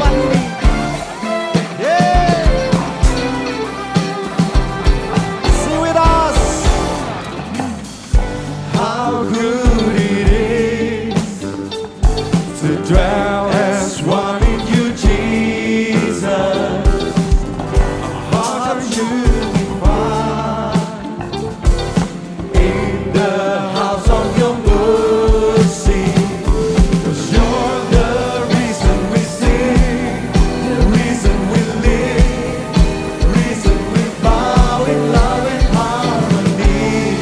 kehidupan ini. Yeah. Sing with us. How good it is to dwell as one in you, Jesus. Our hearts are unified in the house of your mercy. 'Cause you're the reason we sing, the reason we live, the reason we bow in love and harmony.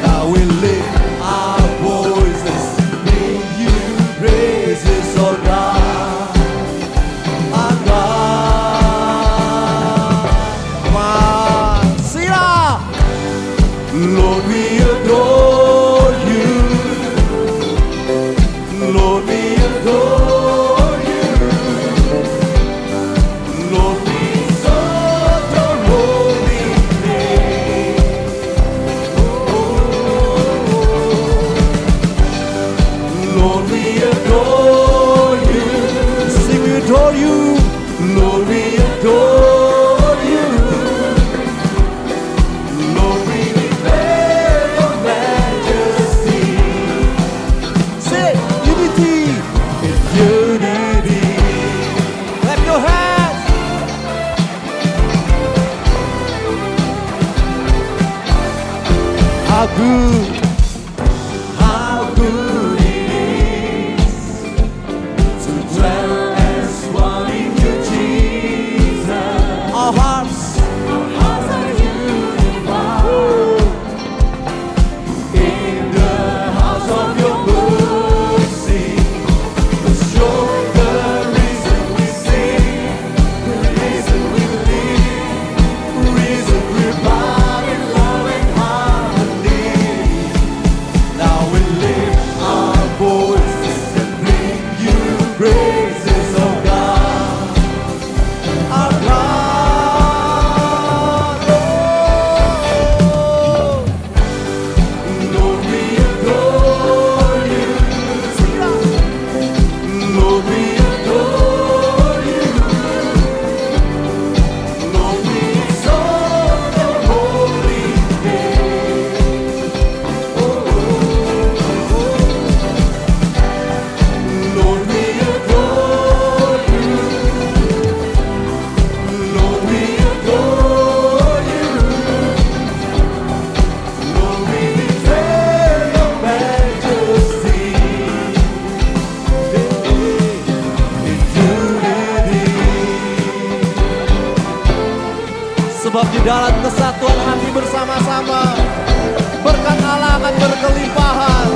Now we lift our voices, bring you praises, oh God, our God. Come on, sing it out. Lord, we adore you. Lord, we adore you. Lord, we exalt your holy name. Lord, we adore you. Sing, we adore you. Lord, we adore you. Lord, we declare your majesty. Say it, unity. It's unity. Clap your hands. How good it is to dwell as one in you, Jesus. Our hearts are unified in the house of your mercy. 'Cause you're the reason we sing, the reason we live, the reason we bow in love and harmony. Now we lift our voices and bring you praises, oh God, our God. Oh, Lord, we adore you. Lord, we adore you. Lord, we exalt your holy name. Lord, we adore you. Lord, we adore you. Lord, we declare your majesty. In unity. Sebab di dalam kesatuan hati bersama-sama, berkat Allah akan berkelimpahan.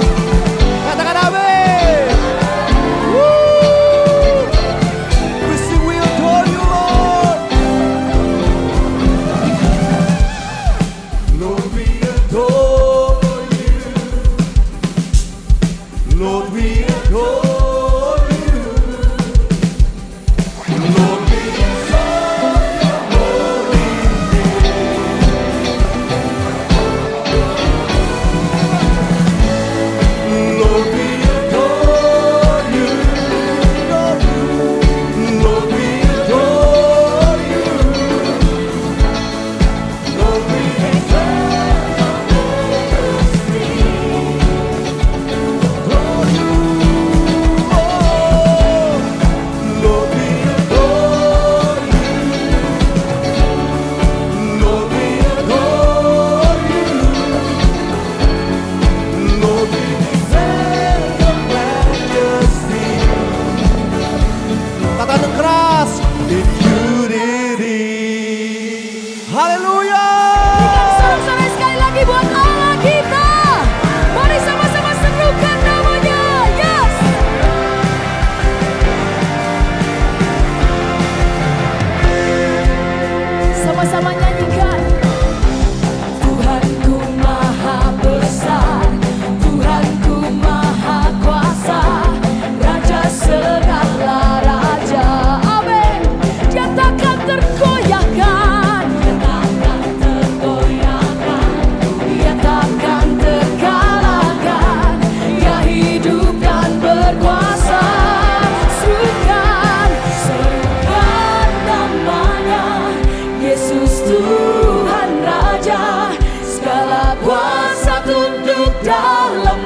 Katakan amin. Woo! We sing, we adore you, Lord. Lord, we adore you. Lord, we adore you. Lord, we exalt your holy name. Lord, we adore you. Lord, we adore you. Lord, we exalt your majesty. Adore you.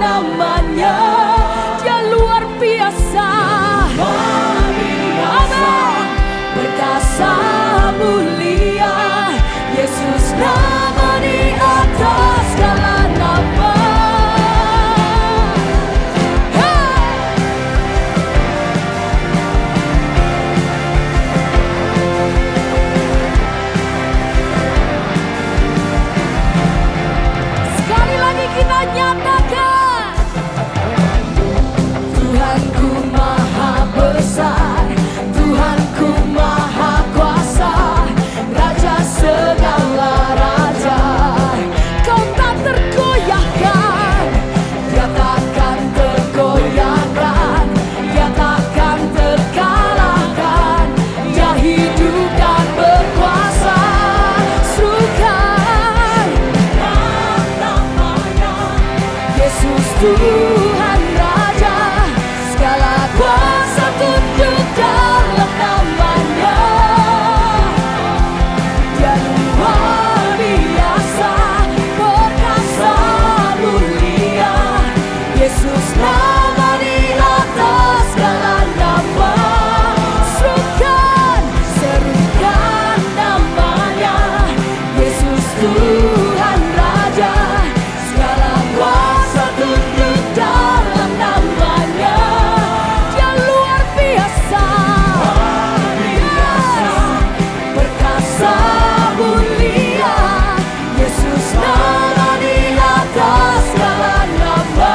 namanya. Dia luar biasa. Amin. Perkasa mulia, Yesus nama di atas segala nama. Sekali lagi kita nyatakan, Tuhanku maha besar, Tuhanku maha kuasa, Raja segala raja. Kau tak tergoyahkan, Dia takkan tergoyahkan, Dia takkan terkalahkan. Dia hidup dan berkuasa. Serukan namanya, Yesus Tuhan Raja, segala kuasa tunduk dalam namanya. Dia luar biasa, perkasa mulia, Yesus nama di atas segala nama. Serukan namanya, Yesus Tuhan Raja, segala kuasa tunduk dalam namanya. Dia luar biasa, perkasa mulia, Yesus nama di atas segala nama.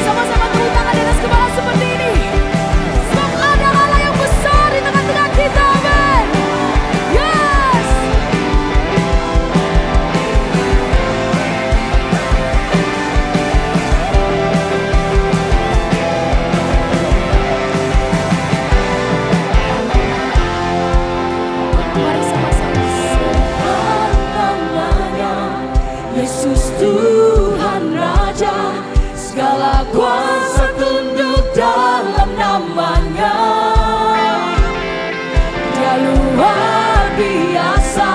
Sama-sama tepuk tangan di atas kepala seperti ini. Sebab ada Allah yang besar di tengah-tengah kita, amin. Yes. Mari sama-sama. Serukan namanya, Yesus Tuhan Raja, segala kuasa tunduk dalam namanya. Dia luar biasa,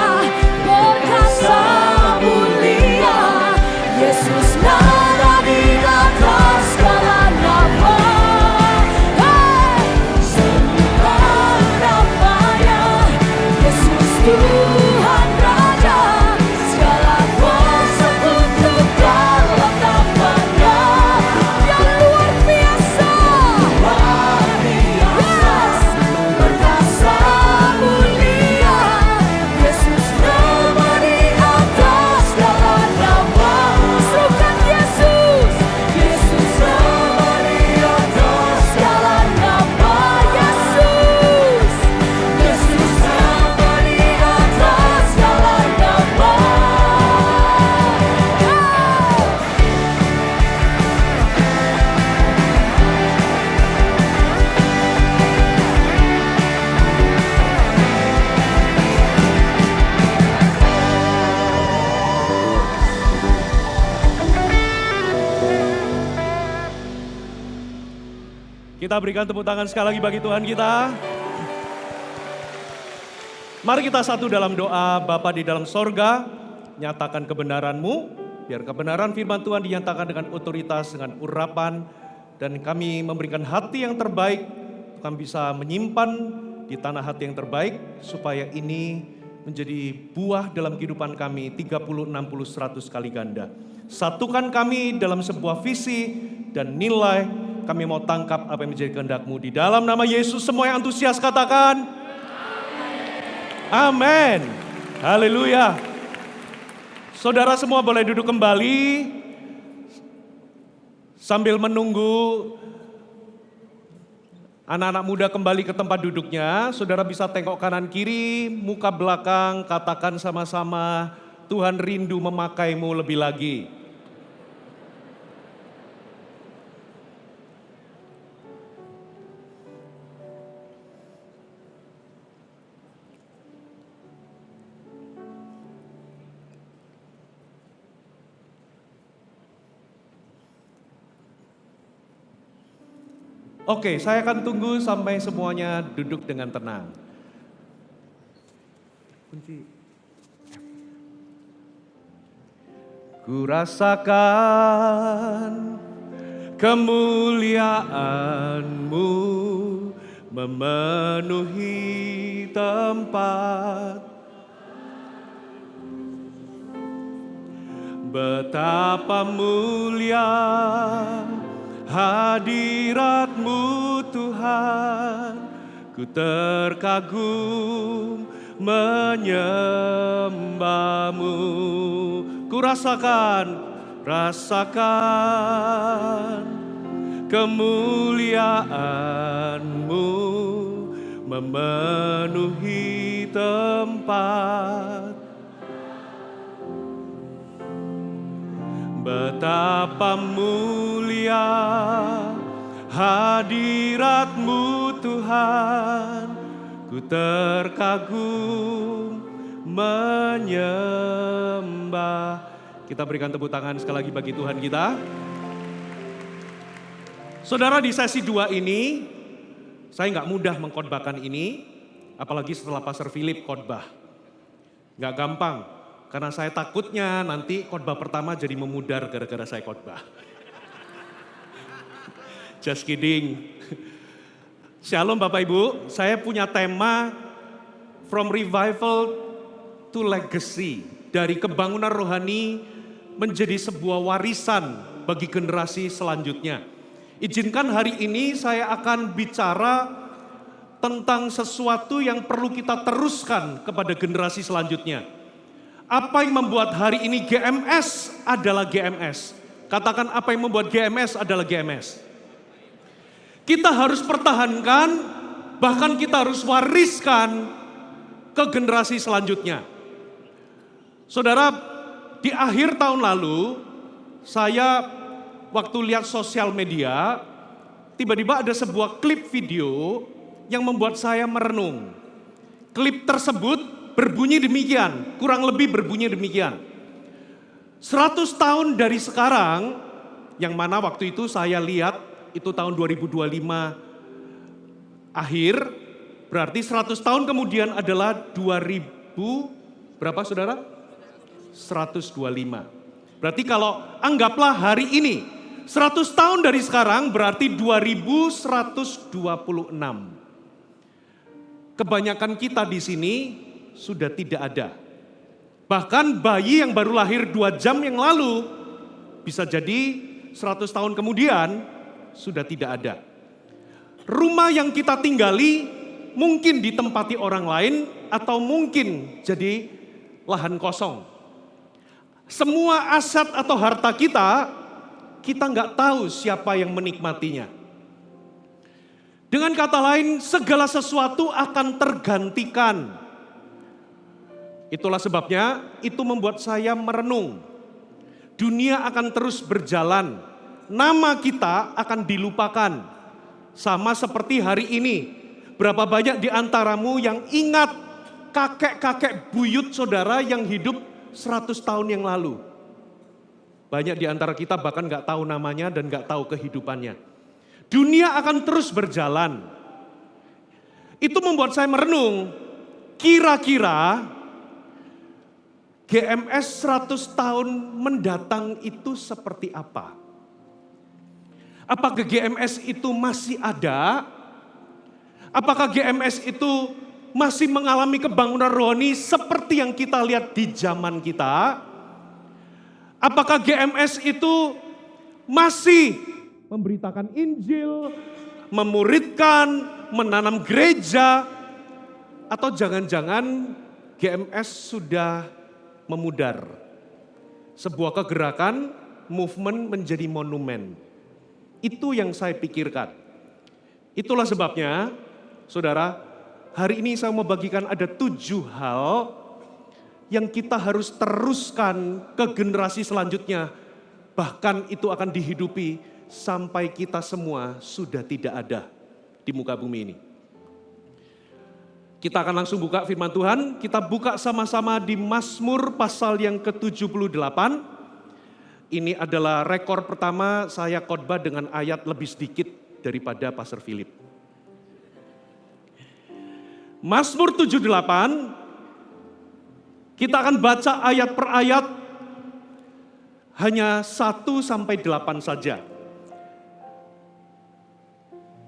perkasa mulia, Yesus nama di atas segala nama. Serukan namanya, Yesus Tuhan Raja, segala kuasa tunduk dalam namanya. Dia luar biasa, yes, perkasa mulia, Yesus nama di atas segala nama. Serukan Yesus, Yesus nama di atas segala nama. Yesus, Yesus nama di atas segala nama. Kita berikan tepuk tangan sekali lagi bagi Tuhan kita. Mari kita satu dalam doa. Bapa di dalam sorga, nyatakan kebenaran-Mu, biar kebenaran firman Tuhan dinyatakan dengan otoritas, dengan urapan, dan kami memberikan hati yang terbaik, kami bisa menyimpan di tanah hati yang terbaik, supaya ini menjadi buah dalam kehidupan kami 30, 60, 100 kali ganda. Satukan kami dalam sebuah visi dan nilai. Kami mau tangkap apa yang menjadi kehendak-Mu. Di dalam nama Yesus, semua yang antusias katakan amin. Haleluya. Saudara semua boleh duduk kembali. Sambil menunggu anak-anak muda kembali ke tempat duduknya, saudara bisa tengok kanan kiri, muka belakang, katakan sama-sama, Tuhan rindu memakaimu lebih lagi. Oke, saya akan tunggu sampai semuanya duduk dengan tenang. Kunci. ku rasakan kemuliaan-Mu memenuhi tempat. Betapa mulia hadirat-Mu Tuhan, ku terkagum menyembah-Mu. Ku rasakan kemuliaan-Mu memenuhi tempat. Betapa mulia hadirat-Mu Tuhan, ku terkagum menyembah. Kita berikan tepuk tangan sekali lagi bagi Tuhan kita. Saudara, di sesi 2 ini, saya nggak mudah mengkhotbahkan ini, apalagi setelah Pastor Philip khotbah. Nggak gampang, karena saya takutnya nanti khotbah pertama jadi memudar gara-gara saya khotbah. Just kidding. Shalom Bapak Ibu, saya punya tema From Revival to Legacy. Dari kebangunan rohani menjadi sebuah warisan bagi generasi selanjutnya. Izinkan hari ini saya akan bicara tentang sesuatu yang perlu kita teruskan kepada generasi selanjutnya. Apa yang membuat hari ini GMS adalah GMS? Katakan, apa yang membuat GMS adalah GMS? Kita harus pertahankan, bahkan kita harus wariskan ke generasi selanjutnya. Saudara, di akhir tahun lalu, saya waktu lihat sosial media, tiba-tiba ada sebuah klip video yang membuat saya merenung. Klip tersebut berbunyi demikian, kurang lebih berbunyi demikian. 100 tahun dari sekarang, yang mana waktu itu saya lihat, itu tahun 2025 akhir, berarti 100 tahun kemudian adalah 2000, berapa saudara? 125. Berarti kalau anggaplah hari ini 100 tahun dari sekarang berarti 2126. Kebanyakan kita di sini sudah tidak ada. Bahkan bayi yang baru lahir 2 jam yang lalu bisa jadi 100 tahun kemudian sudah tidak ada. Rumah yang kita tinggali mungkin ditempati orang lain atau mungkin jadi lahan kosong. Semua aset atau harta kita nggak tahu siapa yang menikmatinya. Dengan kata lain, segala sesuatu akan tergantikan. Itulah sebabnya itu membuat saya merenung. Dunia akan terus berjalan, nama kita akan dilupakan. Sama seperti hari ini, berapa banyak di antaramu yang ingat kakek-kakek buyut saudara yang hidup 100 tahun yang lalu. Banyak di antara kita bahkan gak tahu namanya dan gak tahu kehidupannya. Dunia akan terus berjalan. Itu membuat saya merenung, kira-kira GMS 100 tahun mendatang itu seperti apa? Apakah GMS itu masih ada? Apakah GMS itu masih mengalami kebangunan rohani seperti yang kita lihat di zaman kita? Apakah GMS itu masih memberitakan Injil, memuridkan, menanam gereja, atau jangan-jangan GMS sudah memudar? Sebuah kegerakan, movement menjadi monumen. Itu yang saya pikirkan. Itulah sebabnya, saudara, hari ini saya mau bagikan ada 7 hal yang kita harus teruskan ke generasi selanjutnya. Bahkan itu akan dihidupi sampai kita semua sudah tidak ada di muka bumi ini. Kita akan langsung buka firman Tuhan. Kita buka sama-sama di Mazmur pasal yang ke-78. Ini adalah rekor pertama saya khotbah dengan ayat lebih sedikit daripada Pastor Philip. Mazmur 78, kita akan baca ayat per ayat. hanya 1-8 saja.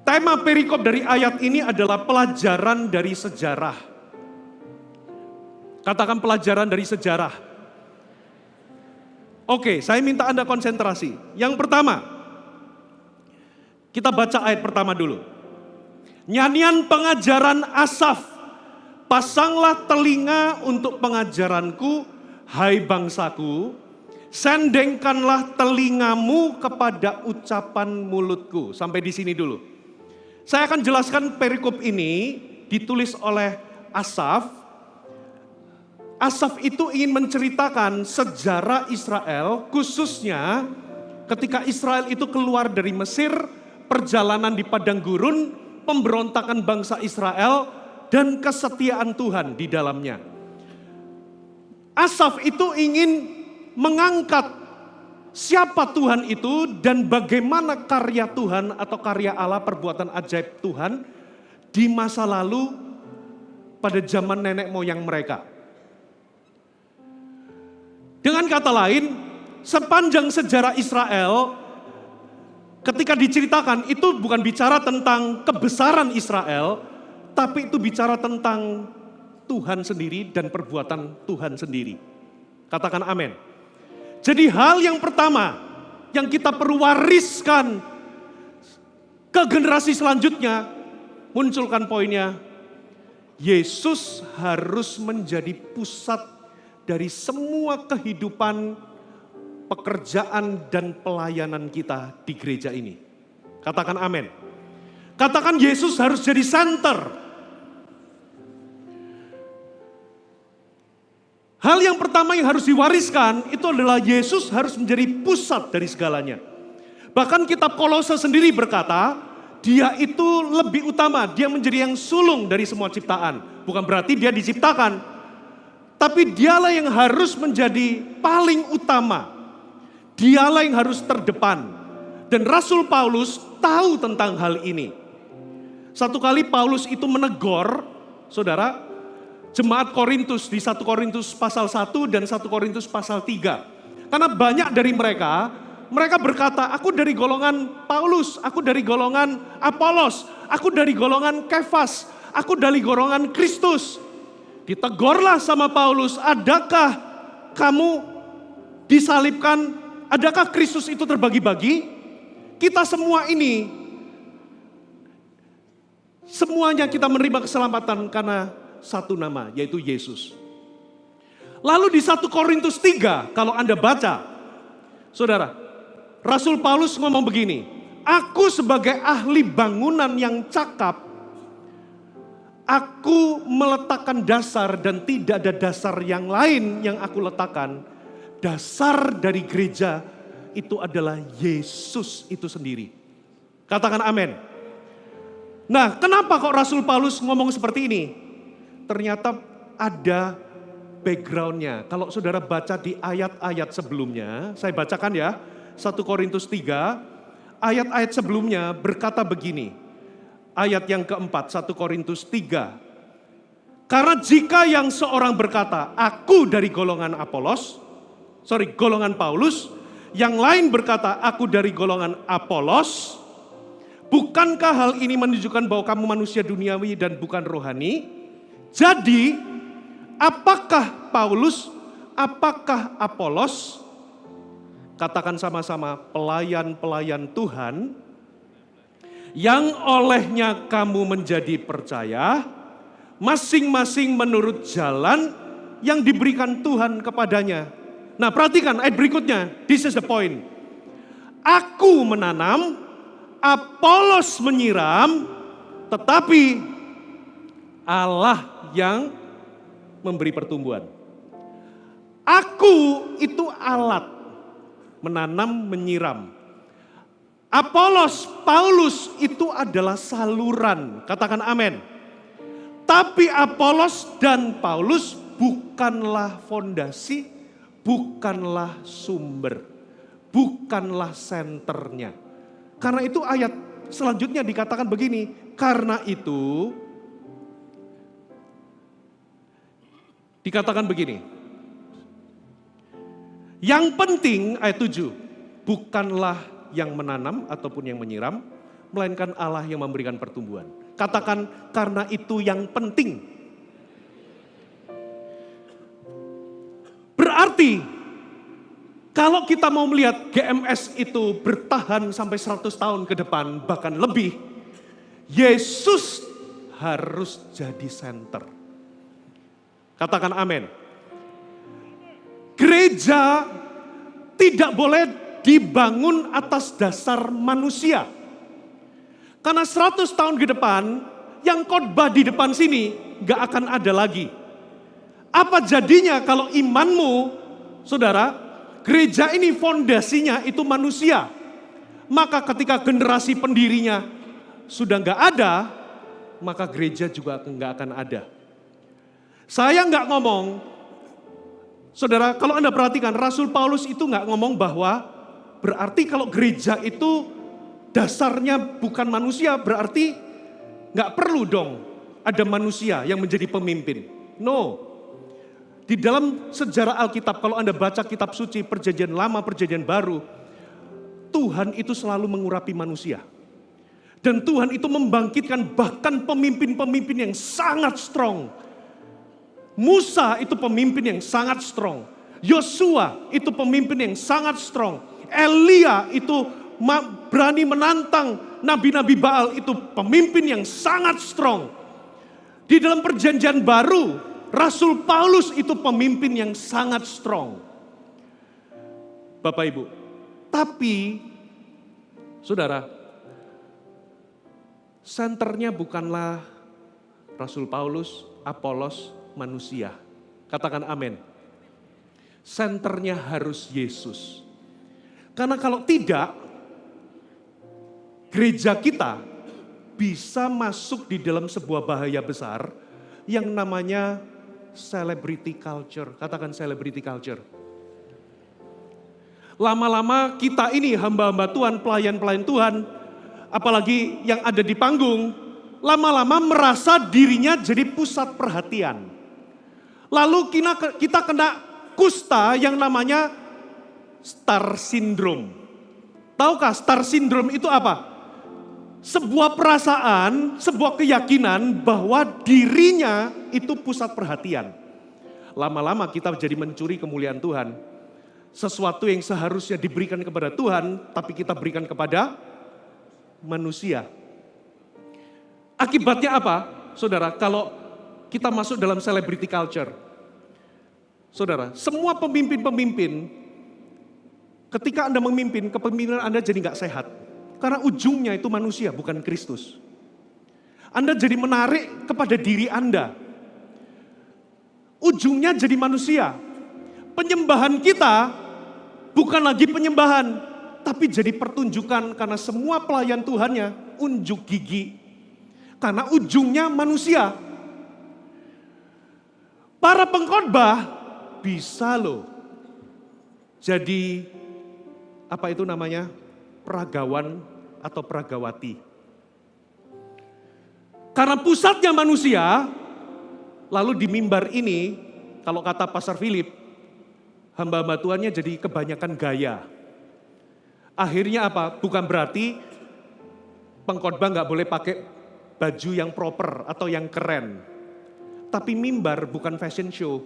Tema perikop dari ayat ini adalah pelajaran dari sejarah. Katakan pelajaran dari sejarah. Oke, saya minta Anda konsentrasi. Yang pertama, kita baca ayat pertama dulu. Nyanyian pengajaran Asaf, pasanglah telinga untuk pengajaranku, hai bangsaku, sendengkanlah telingamu kepada ucapan mulutku. Sampai di sini dulu. Saya akan jelaskan perikop ini ditulis oleh Asaf. Asaf itu ingin menceritakan sejarah Israel, khususnya ketika Israel itu keluar dari Mesir, perjalanan di padang gurun, pemberontakan bangsa Israel, dan kesetiaan Tuhan di dalamnya. Asaf itu ingin mengangkat siapa Tuhan itu dan bagaimana karya Tuhan atau karya Allah, perbuatan ajaib Tuhan di masa lalu pada zaman nenek moyang mereka. Dengan kata lain, sepanjang sejarah Israel ketika diceritakan itu bukan bicara tentang kebesaran Israel, tapi itu bicara tentang Tuhan sendiri dan perbuatan Tuhan sendiri. Katakan amin. Jadi hal yang pertama yang kita perlu wariskan ke generasi selanjutnya, munculkan poinnya, Yesus harus menjadi pusat dari semua kehidupan, pekerjaan dan pelayanan kita di gereja ini. Katakan amin. Katakan Yesus harus jadi center. Hal yang pertama yang harus diwariskan itu adalah Yesus harus menjadi pusat dari segalanya. Bahkan kitab Kolose sendiri berkata, dia itu lebih utama, dia menjadi yang sulung dari semua ciptaan. Bukan berarti dia diciptakan, tapi dialah yang harus menjadi paling utama. Dialah yang harus terdepan. Dan Rasul Paulus tahu tentang hal ini. Satu kali Paulus itu menegur, saudara, jemaat Korintus di 1 Korintus pasal 1 dan 1 Korintus pasal 3. Karena banyak dari mereka berkata, aku dari golongan Paulus, aku dari golongan Apolos, aku dari golongan Kefas, aku dari golongan Kristus. Ditegurlah sama Paulus, adakah kamu disalibkan, adakah Kristus itu terbagi-bagi? Kita semua ini, semuanya kita menerima keselamatan karena satu nama, yaitu Yesus. Lalu di 1 Korintus 3, kalau Anda baca, saudara, Rasul Paulus ngomong begini, aku sebagai ahli bangunan yang cakap, aku meletakkan dasar dan tidak ada dasar yang lain yang aku letakkan. Dasar dari gereja itu adalah Yesus itu sendiri. Katakan amin. Nah, kenapa kok Rasul Paulus ngomong seperti ini? Ternyata ada backgroundnya. Kalau saudara baca di ayat-ayat sebelumnya, saya bacakan ya, 1 Korintus 3, ayat-ayat sebelumnya berkata begini, ayat yang keempat, 1 Korintus 3. Karena jika yang seorang berkata, aku dari golongan golongan Paulus, yang lain berkata, aku dari golongan Apolos, bukankah hal ini menunjukkan bahwa kamu manusia duniawi dan bukan rohani? Jadi, apakah Paulus, apakah Apolos? Katakan sama-sama, pelayan-pelayan Tuhan yang olehnya kamu menjadi percaya, masing-masing menurut jalan yang diberikan Tuhan kepadanya. Nah, perhatikan ayat berikutnya, this is the point. Aku menanam, Apolos menyiram, tetapi Allah yang memberi pertumbuhan. Aku itu alat, menanam, menyiram. Apolos, Paulus itu adalah saluran, katakan amin. Tapi Apolos dan Paulus bukanlah fondasi, bukanlah sumber, bukanlah senternya. Karena itu ayat selanjutnya dikatakan begini, karena itu dikatakan begini, Yang penting, ayat 7, bukanlah yang menanam ataupun yang menyiram, melainkan Allah yang memberikan pertumbuhan. Katakan, karena itu yang penting. Berarti, kalau kita mau melihat GMS itu bertahan sampai 100 tahun ke depan, bahkan lebih, Yesus harus jadi center. Katakan amin. Gereja tidak boleh dibangun atas dasar manusia. Karena 100 tahun ke depan, yang khotbah di depan sini gak akan ada lagi. Apa jadinya kalau imanmu, saudara, gereja ini fondasinya itu manusia. Maka ketika generasi pendirinya sudah gak ada, maka gereja juga gak akan ada. Saya gak ngomong, saudara, kalau Anda perhatikan, Rasul Paulus itu gak ngomong bahwa berarti kalau gereja itu dasarnya bukan manusia, berarti gak perlu dong ada manusia yang menjadi pemimpin. No. Di dalam sejarah Alkitab, kalau Anda baca kitab suci, perjanjian lama, perjanjian baru, Tuhan itu selalu mengurapi manusia. Dan Tuhan itu membangkitkan bahkan pemimpin-pemimpin yang sangat strong. Musa itu pemimpin yang sangat strong. Yosua itu pemimpin yang sangat strong. Elia itu berani menantang nabi-nabi Baal, itu pemimpin yang sangat strong. Di dalam perjanjian baru, Rasul Paulus itu pemimpin yang sangat strong. Bapak Ibu, tapi saudara, senternya bukanlah Rasul Paulus, Apolos, manusia. Katakan amin. Senternya harus Yesus. Karena kalau tidak, gereja kita bisa masuk di dalam sebuah bahaya besar yang namanya celebrity culture. Katakan celebrity culture. Lama-lama kita ini hamba-hamba Tuhan, pelayan-pelayan Tuhan, apalagi yang ada di panggung, lama-lama merasa dirinya jadi pusat perhatian. Lalu kita kena kusta yang namanya star syndrome. Tahukah star syndrome itu apa? Sebuah perasaan, sebuah keyakinan bahwa dirinya itu pusat perhatian. Lama-lama kita jadi mencuri kemuliaan Tuhan. Sesuatu yang seharusnya diberikan kepada Tuhan, tapi kita berikan kepada manusia. Akibatnya apa, saudara? Kalau kita masuk dalam celebrity culture. Saudara, semua pemimpin-pemimpin, ketika Anda memimpin, kepemimpinan Anda jadi gak sehat. Karena ujungnya itu manusia, bukan Kristus. Anda jadi menarik kepada diri Anda. Ujungnya jadi manusia. Penyembahan kita bukan lagi penyembahan, tapi jadi pertunjukan karena semua pelayan Tuhannya unjuk gigi. Karena ujungnya manusia. Para pengkhotbah bisa loh jadi apa itu namanya? Peragawan atau peragawati. Karena pusatnya manusia, lalu di mimbar ini, kalau kata Pastor Philip, hamba-hamba Tuhannya jadi kebanyakan gaya. Akhirnya apa? Bukan berarti pengkhotbah gak boleh pakai baju yang proper atau yang keren. Tapi mimbar bukan fashion show.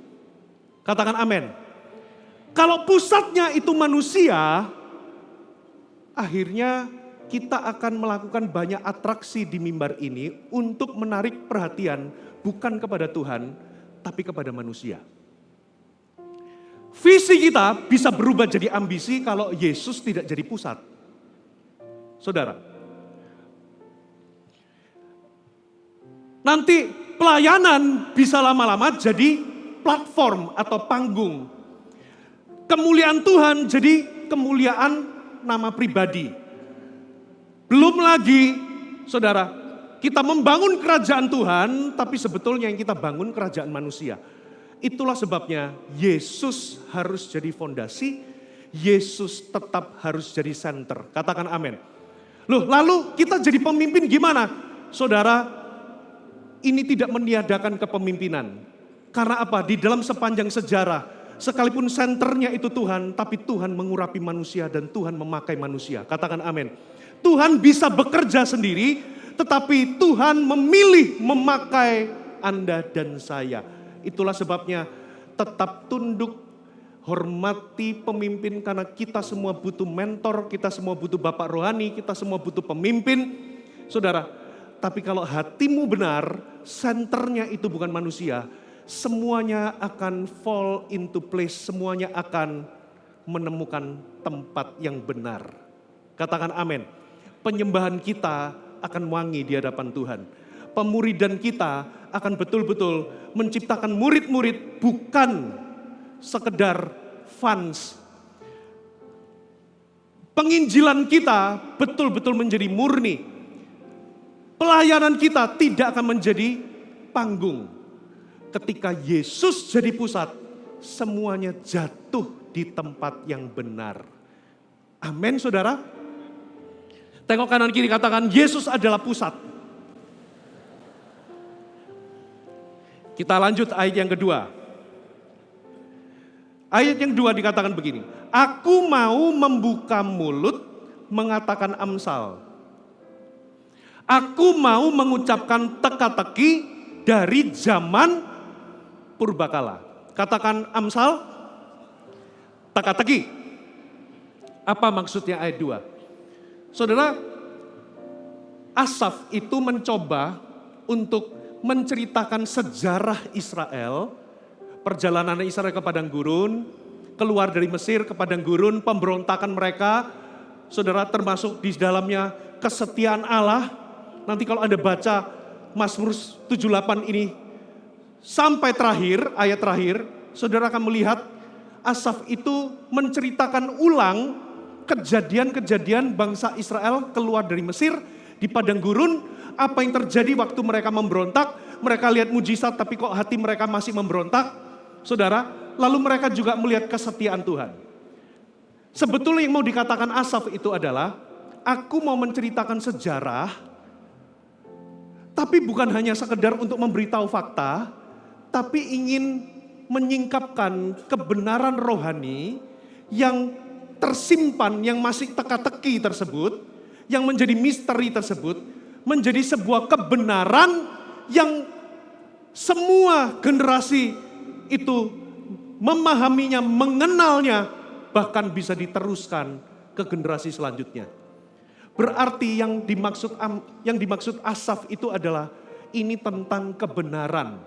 Katakan amin. Kalau pusatnya itu manusia, akhirnya kita akan melakukan banyak atraksi di mimbar ini untuk menarik perhatian bukan kepada Tuhan, tapi kepada manusia. Visi kita bisa berubah jadi ambisi kalau Yesus tidak jadi pusat. Saudara, nanti pelayanan bisa lama-lama jadi platform atau panggung. Kemuliaan Tuhan jadi kemuliaan nama pribadi. Belum lagi, saudara, kita membangun kerajaan Tuhan, tapi sebetulnya yang kita bangun kerajaan manusia. Itulah sebabnya Yesus harus jadi fondasi, Yesus tetap harus jadi center. Katakan amin. Loh, lalu kita jadi pemimpin gimana? Saudara, ini tidak meniadakan kepemimpinan. Karena apa? Di dalam sepanjang sejarah, sekalipun senternya itu Tuhan, tapi Tuhan mengurapi manusia dan Tuhan memakai manusia. Katakan amin. Tuhan bisa bekerja sendiri, tetapi Tuhan memilih memakai Anda dan saya. Itulah sebabnya tetap tunduk, hormati pemimpin, karena kita semua butuh mentor, kita semua butuh bapak rohani, kita semua butuh pemimpin. Saudara, tapi kalau hatimu benar, senternya itu bukan manusia, semuanya akan fall into place, semuanya akan menemukan tempat yang benar. Katakan amin. Penyembahan kita akan wangi di hadapan Tuhan. Pemuridan kita akan betul-betul menciptakan murid-murid, bukan sekedar fans. Penginjilan kita betul-betul menjadi murni. Pelayanan kita tidak akan menjadi panggung. Ketika Yesus jadi pusat, semuanya jatuh di tempat yang benar. Amin, saudara. Tengok kanan kiri, katakan Yesus adalah pusat. Kita lanjut ayat yang kedua. Ayat yang kedua dikatakan begini. Aku mau membuka mulut mengatakan amsal. Aku mau mengucapkan teka-teki dari zaman purbakala. Katakan amsal, teka-teki. Apa maksudnya ayat 2? Saudara, Asaf itu mencoba untuk menceritakan sejarah Israel, perjalanan Israel ke padang gurun, keluar dari Mesir ke padang gurun, pemberontakan mereka, saudara, termasuk di dalamnya kesetiaan Allah. Nanti kalau Anda baca Mazmur 78 ini sampai terakhir, ayat terakhir, saudara akan melihat Asaf itu menceritakan ulang kejadian-kejadian bangsa Israel keluar dari Mesir di padang gurun, apa yang terjadi waktu mereka memberontak, mereka lihat mujizat tapi kok hati mereka masih memberontak, saudara, lalu mereka juga melihat kesetiaan Tuhan. Sebetulnya yang mau dikatakan Asaf itu adalah, aku mau menceritakan sejarah, tapi bukan hanya sekedar untuk memberitahu fakta, tapi ingin menyingkapkan kebenaran rohani yang tersimpan, yang masih teka-teki tersebut, yang menjadi misteri tersebut, menjadi sebuah kebenaran yang semua generasi itu memahaminya, mengenalnya, bahkan bisa diteruskan ke generasi selanjutnya. Berarti yang dimaksud Asaf itu adalah ini tentang kebenaran.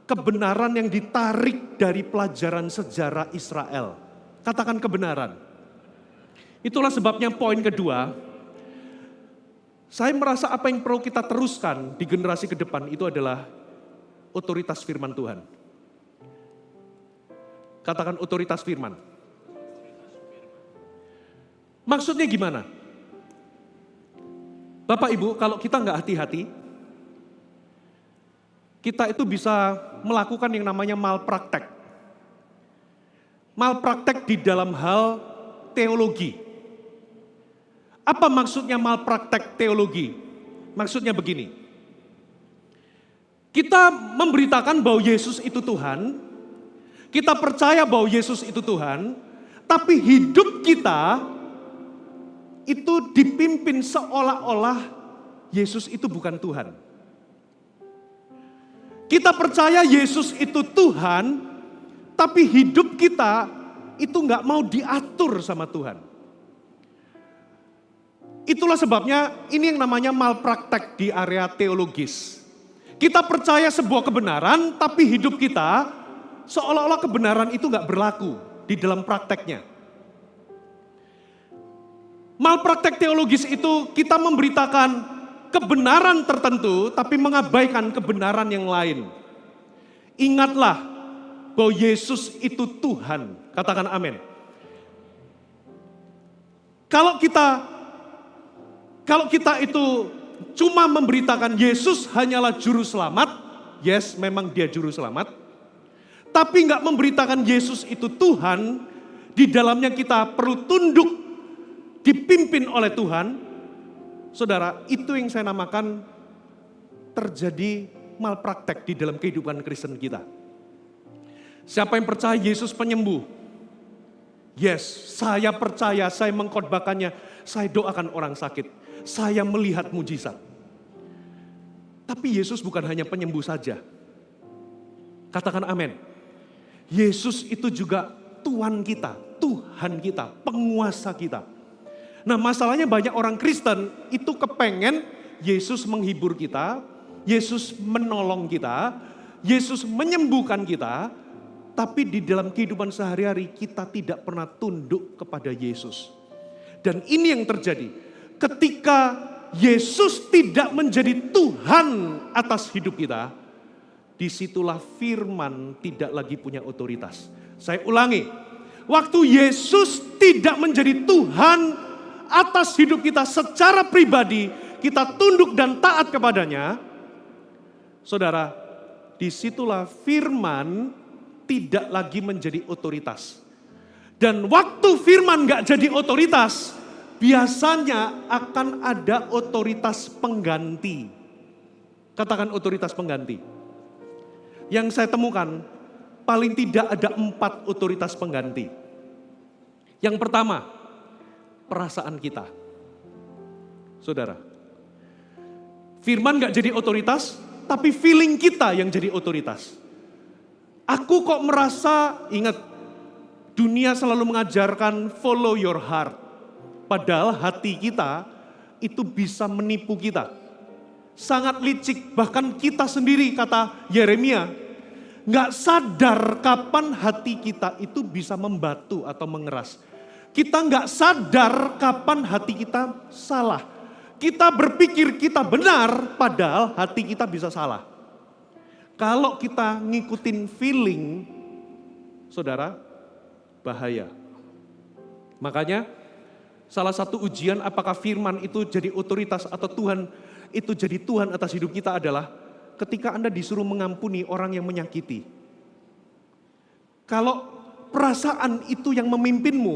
Kebenaran yang ditarik dari pelajaran sejarah Israel. Katakan kebenaran. Itulah sebabnya poin kedua, saya merasa apa yang perlu kita teruskan di generasi ke depan itu adalah otoritas firman Tuhan. Katakan otoritas firman. Maksudnya gimana? Bapak Ibu, kalau kita nggak hati-hati, kita itu bisa melakukan yang namanya malpraktek. Malpraktek di dalam hal teologi. Apa maksudnya malpraktek teologi? Maksudnya begini. Kita memberitakan bahwa Yesus itu Tuhan, kita percaya bahwa Yesus itu Tuhan, tapi hidup kita itu dipimpin seolah-olah Yesus itu bukan Tuhan. Kita percaya Yesus itu Tuhan, tapi hidup kita itu nggak mau diatur sama Tuhan. Itulah sebabnya ini yang namanya malpraktek di area teologis. Kita percaya sebuah kebenaran, tapi hidup kita seolah-olah kebenaran itu nggak berlaku di dalam prakteknya. Malpraktek teologis itu kita memberitakan kebenaran tertentu tapi mengabaikan kebenaran yang lain. Ingatlah bahwa Yesus itu Tuhan. Katakan amin. Kalau kita itu cuma memberitakan Yesus hanyalah juru selamat, yes memang dia juru selamat. Tapi nggak memberitakan Yesus itu Tuhan, di dalamnya kita perlu tunduk, dipimpin oleh Tuhan, saudara, itu yang saya namakan terjadi malpraktek di dalam kehidupan Kristen kita. Siapa yang percaya Yesus penyembuh? Yes, saya percaya, saya mengkhotbahkannya, saya doakan orang sakit, saya melihat mujizat. Tapi Yesus bukan hanya penyembuh saja. Katakan amin. Yesus itu juga Tuhan kita, Tuhan kita, penguasa kita. Nah, masalahnya banyak orang Kristen itu kepengen Yesus menghibur kita, Yesus menolong kita, Yesus menyembuhkan kita, tapi di dalam kehidupan sehari-hari kita tidak pernah tunduk kepada Yesus. Dan ini yang terjadi ketika Yesus tidak menjadi Tuhan atas hidup kita, disitulah firman tidak lagi punya otoritas. Saya ulangi, waktu Yesus tidak menjadi Tuhan atas hidup kita secara pribadi, kita tunduk dan taat kepadanya, saudara, disitulah firman tidak lagi menjadi otoritas. Dan waktu firman gak jadi otoritas, biasanya akan ada otoritas pengganti. Katakan otoritas pengganti. Yang saya temukan, paling tidak ada 4 otoritas pengganti. Yang pertama, perasaan kita. Saudara, firman gak jadi otoritas, tapi feeling kita yang jadi otoritas. Aku kok merasa, ingat, dunia selalu mengajarkan follow your heart. Padahal hati kita itu bisa menipu kita. Sangat licik, bahkan kita sendiri kata Yeremia, gak sadar kapan hati kita itu bisa membatu atau mengeras. Kita gak sadar kapan hati kita salah. Kita berpikir kita benar, padahal hati kita bisa salah. Kalau kita ngikutin feeling, saudara, bahaya. Makanya salah satu ujian apakah firman itu jadi otoritas atau Tuhan itu jadi Tuhan atas hidup kita adalah ketika Anda disuruh mengampuni orang yang menyakiti. Kalau perasaan itu yang memimpinmu,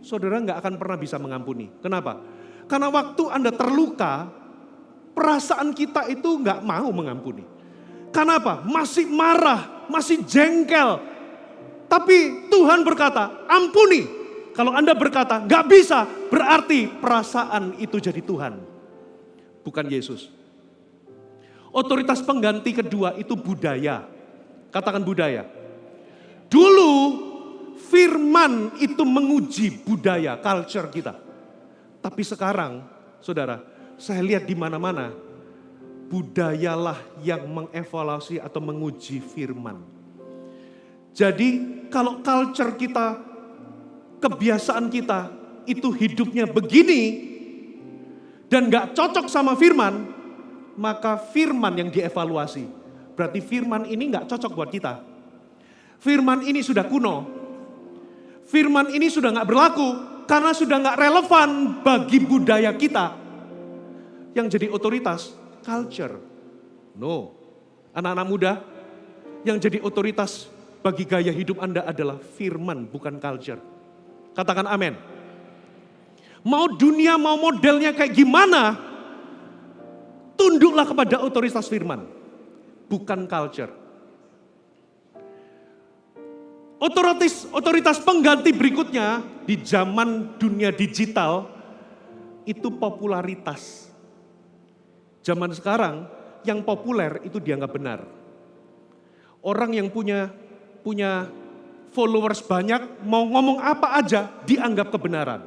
saudara nggak akan pernah bisa mengampuni. Kenapa? Karena waktu Anda terluka, perasaan kita itu nggak mau mengampuni. Kenapa? Masih marah, masih jengkel. Tapi Tuhan berkata, ampuni. Kalau Anda berkata, nggak bisa, berarti perasaan itu jadi Tuhan. Bukan Yesus. Otoritas pengganti kedua itu budaya. Katakan budaya. Dulu firman itu menguji budaya, culture kita. Tapi sekarang, saudara, saya lihat di mana-mana, budayalah yang mengevaluasi atau menguji firman. Jadi kalau culture kita, kebiasaan kita itu hidupnya begini dan gak cocok sama firman, maka firman yang dievaluasi. Berarti firman ini gak cocok buat kita. Firman ini sudah kuno. Firman ini sudah gak berlaku karena sudah gak relevan bagi budaya kita. Yang jadi otoritas culture. No. Anak-anak muda, yang jadi otoritas bagi gaya hidup Anda adalah firman, bukan culture. Katakan amin. Mau dunia, mau modelnya kayak gimana, tunduklah kepada otoritas firman, bukan culture. Otoritas pengganti berikutnya di zaman dunia digital itu popularitas. Zaman sekarang yang populer itu dianggap benar. Orang yang punya followers banyak, mau ngomong apa aja dianggap kebenaran.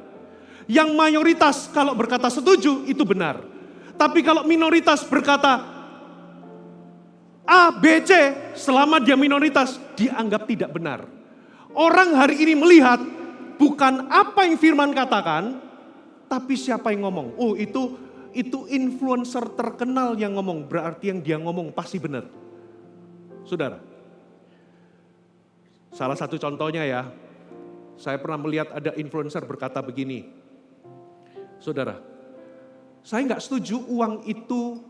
Yang mayoritas kalau berkata setuju itu benar. Tapi kalau minoritas berkata A, B, C, selama dia minoritas dianggap tidak benar. Orang hari ini melihat bukan apa yang firman katakan, tapi siapa yang ngomong. Oh itu influencer terkenal yang ngomong, berarti yang dia ngomong pasti benar. Saudara, salah satu contohnya ya, saya pernah melihat ada influencer berkata begini. Saudara, saya nggak setuju uang itu,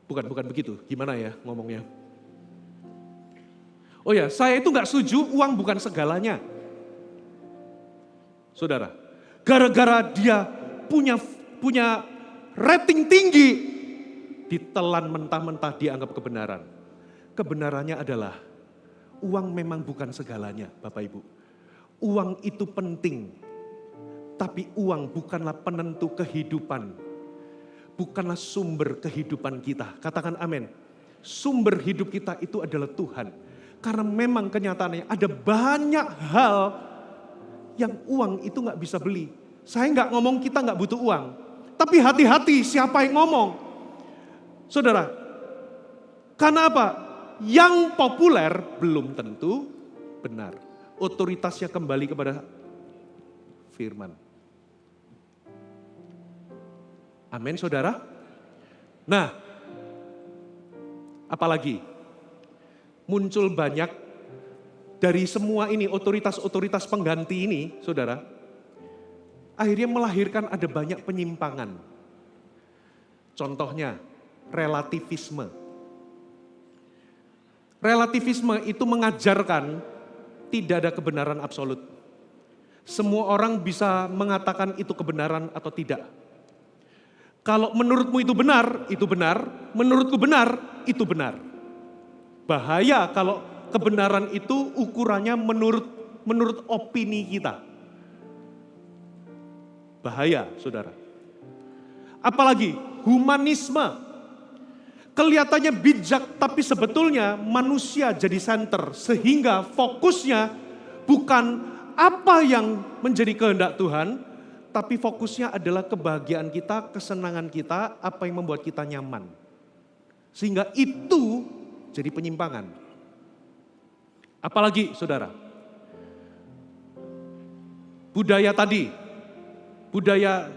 bukan begitu, gimana ya ngomongnya. Oh ya, saya itu nggak setuju uang bukan segalanya. Saudara, gara-gara dia punya rating tinggi, ditelan mentah-mentah dianggap kebenaran. Kebenarannya adalah uang memang bukan segalanya, Bapak Ibu. Uang itu penting, tapi uang bukanlah penentu kehidupan. Bukanlah sumber kehidupan kita. Katakan amin. Sumber hidup kita itu adalah Tuhan. Karena memang kenyataannya ada banyak hal yang uang itu gak bisa beli. Saya gak ngomong kita gak butuh uang. Tapi hati-hati siapa yang ngomong. Saudara, karena apa? Yang populer belum tentu benar. Otoritasnya kembali kepada firman. Amin saudara. Nah, apalagi muncul banyak dari semua ini otoritas-otoritas pengganti ini saudara. Akhirnya melahirkan ada banyak penyimpangan. Contohnya relativisme. Relativisme itu mengajarkan tidak ada kebenaran absolut. Semua orang bisa mengatakan itu kebenaran atau tidak. Kalau menurutmu itu benar, itu benar. Menurutku benar, itu benar. Bahaya kalau kebenaran itu ukurannya menurut opini kita. Bahaya, saudara. Apalagi humanisme. Kelihatannya bijak, tapi sebetulnya manusia jadi center. Sehingga fokusnya bukan apa yang menjadi kehendak Tuhan, tapi fokusnya adalah kebahagiaan kita, kesenangan kita, apa yang membuat kita nyaman. Sehingga itu jadi penyimpangan. Apalagi saudara, budaya tadi, budaya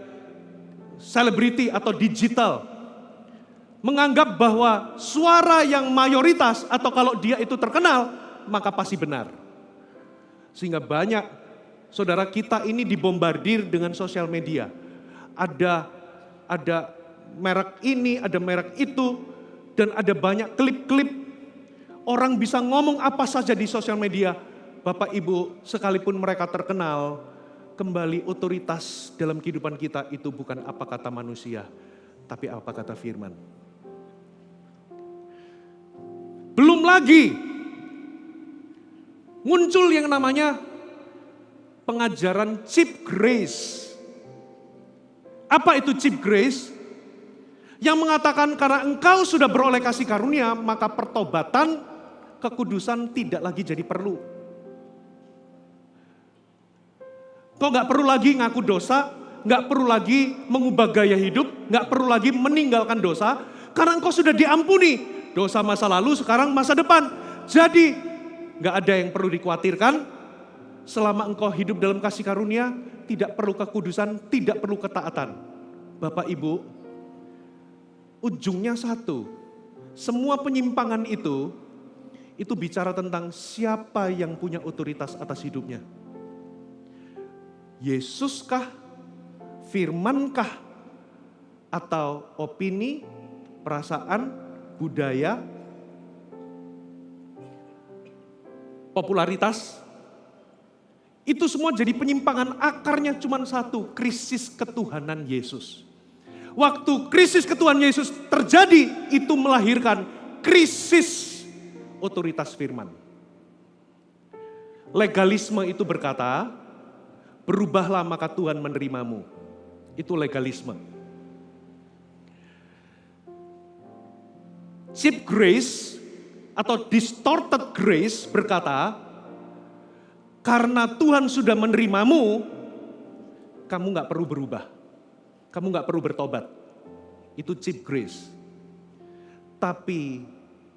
selebriti atau digital, menganggap bahwa suara yang mayoritas atau kalau dia itu terkenal, maka pasti benar. Sehingga banyak saudara kita ini dibombardir dengan sosial media. Ada merek ini, ada merek itu, dan ada banyak klip-klip. Orang bisa ngomong apa saja di sosial media. Bapak Ibu, sekalipun mereka terkenal, kembali otoritas dalam kehidupan kita itu bukan apa kata manusia, tapi apa kata firman. Belum lagi muncul yang namanya pengajaran cheap grace. Apa itu cheap grace? Yang mengatakan karena engkau sudah beroleh kasih karunia, maka pertobatan, kekudusan tidak lagi jadi perlu. Kau gak perlu lagi ngaku dosa, gak perlu lagi mengubah gaya hidup, gak perlu lagi meninggalkan dosa, karena engkau sudah diampuni. Dosa masa lalu, sekarang masa depan. Jadi gak ada yang perlu dikhawatirkan. Selama engkau hidup dalam kasih karunia, tidak perlu kekudusan, tidak perlu ketaatan. Bapak Ibu, ujungnya satu. Semua penyimpangan itu bicara tentang siapa yang punya otoritas atas hidupnya. Yesuskah, firmankah, atau opini, perasaan, budaya, popularitas, itu semua jadi penyimpangan. Akarnya cuma satu, krisis ketuhanan Yesus. Waktu krisis ketuhanan Yesus terjadi, itu melahirkan krisis otoritas firman. Legalisme itu berkata, berubahlah maka Tuhan menerimamu. Itu legalisme. Cheap grace atau distorted grace berkata, karena Tuhan sudah menerimamu, kamu gak perlu berubah. Kamu gak perlu bertobat. Itu cheap grace. Tapi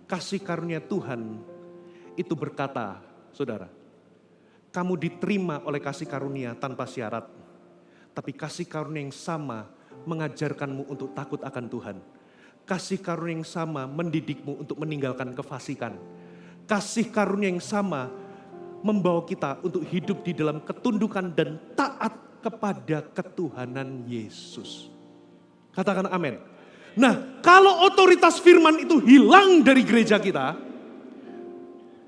kasih karunia Tuhan itu berkata, saudara, kamu diterima oleh kasih karunia tanpa syarat. Tapi kasih karunia yang sama mengajarkanmu untuk takut akan Tuhan. Kasih karunia yang sama mendidikmu untuk meninggalkan kefasikan. Kasih karunia yang sama membawa kita untuk hidup di dalam ketundukan dan taat kepada ketuhanan Yesus. Katakan amin. Nah, kalau otoritas firman itu hilang dari gereja kita,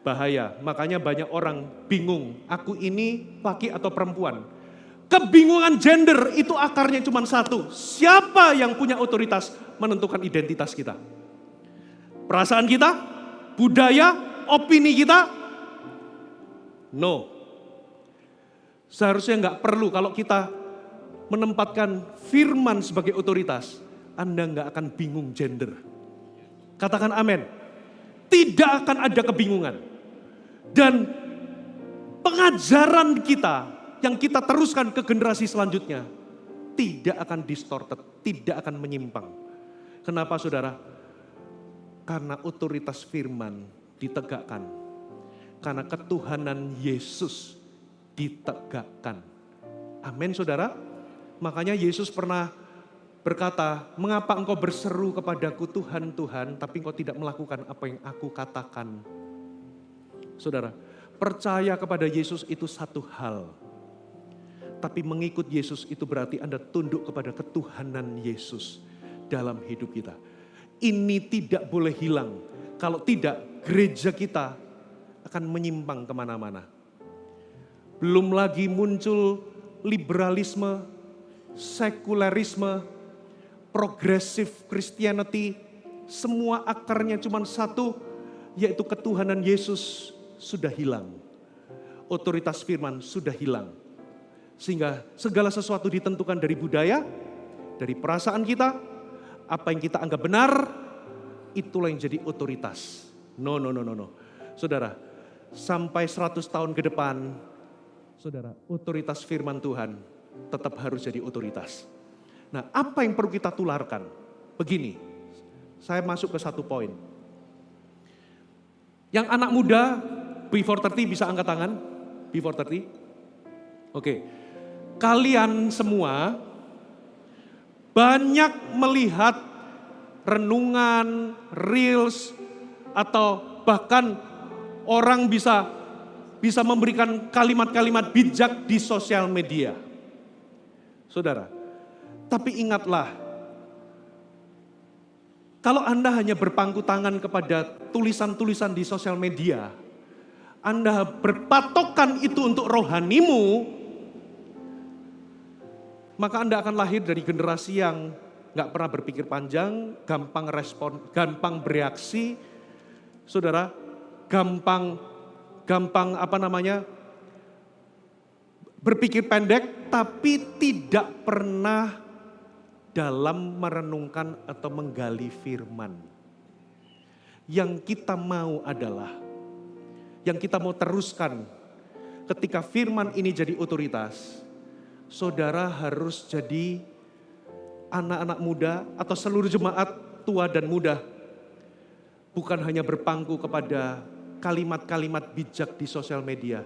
bahaya. Makanya banyak orang bingung, aku ini laki atau perempuan. Kebingungan gender itu akarnya cuma satu. Siapa yang punya otoritas menentukan identitas kita? Perasaan kita? Budaya? Opini kita? No. Seharusnya nggak perlu kalau kita menempatkan firman sebagai otoritas. Anda nggak akan bingung gender. Katakan amin. Tidak akan ada kebingungan. Dan pengajaran kita yang kita teruskan ke generasi selanjutnya tidak akan distorted, tidak akan menyimpang. Kenapa saudara? Karena otoritas firman ditegakkan. Karena ketuhanan Yesus ditegakkan. Amin saudara. Makanya Yesus pernah berkata, mengapa engkau berseru kepadaku Tuhan, Tuhan, tapi engkau tidak melakukan apa yang aku katakan. Saudara, percaya kepada Yesus itu satu hal. Tapi mengikut Yesus itu berarti Anda tunduk kepada ketuhanan Yesus dalam hidup kita. Ini tidak boleh hilang. Kalau tidak, gereja kita akan menyimpang kemana-mana. Belum lagi muncul liberalisme, sekularisme, progressive Christianity. Semua akarnya cuma satu, yaitu ketuhanan Yesus sudah hilang. Otoritas firman sudah hilang. Sehingga segala sesuatu ditentukan dari budaya, dari perasaan kita, apa yang kita anggap benar, itulah yang jadi otoritas. No. Saudara, sampai 100 tahun ke depan, saudara, otoritas firman Tuhan tetap harus jadi otoritas. Nah, apa yang perlu kita tularkan? Begini, saya masuk ke satu poin. Yang anak muda, before 30 bisa angkat tangan? Before 30? Oke. Kalian semua banyak melihat renungan, reels, atau bahkan orang bisa memberikan kalimat-kalimat bijak di sosial media. Saudara, tapi ingatlah, kalau Anda hanya berpangku tangan kepada tulisan-tulisan di sosial media, Anda berpatokan itu untuk rohanimu, maka Anda akan lahir dari generasi yang gak pernah berpikir panjang, gampang respon, gampang bereaksi, saudara, gampang berpikir pendek, tapi tidak pernah dalam merenungkan atau menggali firman. Yang kita mau adalah, yang kita mau teruskan, ketika firman ini jadi otoritas, saudara harus jadi anak-anak muda atau seluruh jemaat tua dan muda. Bukan hanya berpangku kepada kalimat-kalimat bijak di sosial media.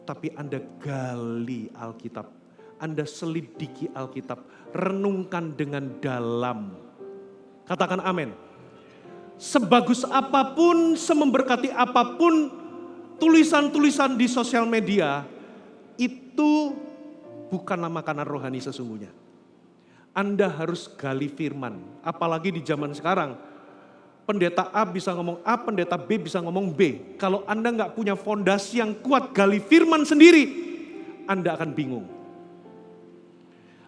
Tapi Anda gali Alkitab. Anda selidiki Alkitab. Renungkan dengan dalam. Katakan amin. Sebagus apapun, sememberkati apapun tulisan-tulisan di sosial media, itu bukanlah makanan rohani sesungguhnya. Anda harus gali firman. Apalagi di zaman sekarang. Pendeta A bisa ngomong A, pendeta B bisa ngomong B. Kalau Anda nggak punya fondasi yang kuat gali firman sendiri, Anda akan bingung.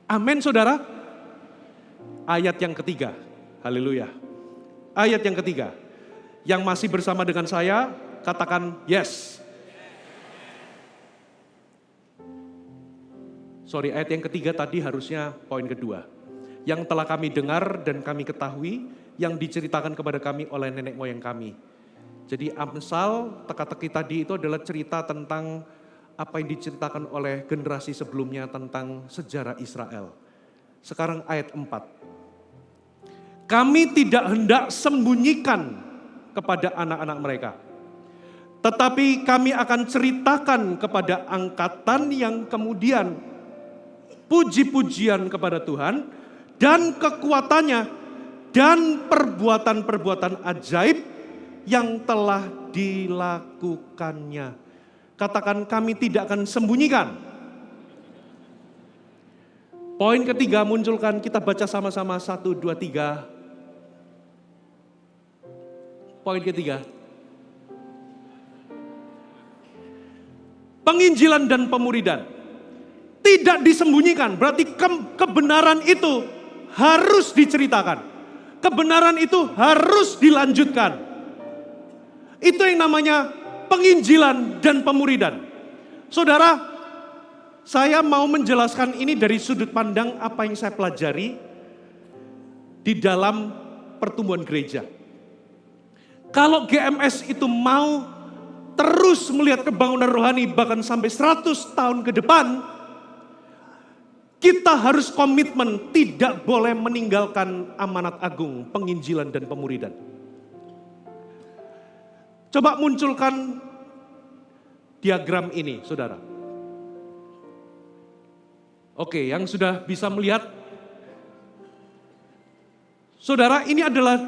Amin saudara. Ayat yang ketiga. Haleluya. Ayat yang ketiga. Yang masih bersama dengan saya, katakan yes. Sorry, ayat yang ketiga tadi harusnya poin kedua. Yang telah kami dengar dan kami ketahui, yang diceritakan kepada kami oleh nenek moyang kami. Jadi Amsal, teka-teki tadi itu adalah cerita tentang apa yang diceritakan oleh generasi sebelumnya tentang sejarah Israel. Sekarang ayat 4. Kami tidak hendak sembunyikan kepada anak-anak mereka. Tetapi kami akan ceritakan kepada angkatan yang kemudian puji-pujian kepada Tuhan dan kekuatannya dan perbuatan-perbuatan ajaib yang telah dilakukannya. Katakan kami tidak akan sembunyikan. Poin ketiga munculkan, kita baca sama-sama 1, 2, 3. Poin ketiga. Penginjilan dan pemuridan. Tidak disembunyikan, berarti kebenaran itu harus diceritakan. Kebenaran itu harus dilanjutkan. Itu yang namanya penginjilan dan pemuridan. Saudara, saya mau menjelaskan ini dari sudut pandang apa yang saya pelajari di dalam pertumbuhan gereja. Kalau GMS itu mau terus melihat kebangunan rohani bahkan sampai 100 tahun ke depan, kita harus komitmen tidak boleh meninggalkan amanat agung, penginjilan dan pemuridan. Coba munculkan diagram ini, saudara. Oke, yang sudah bisa melihat. Saudara, ini adalah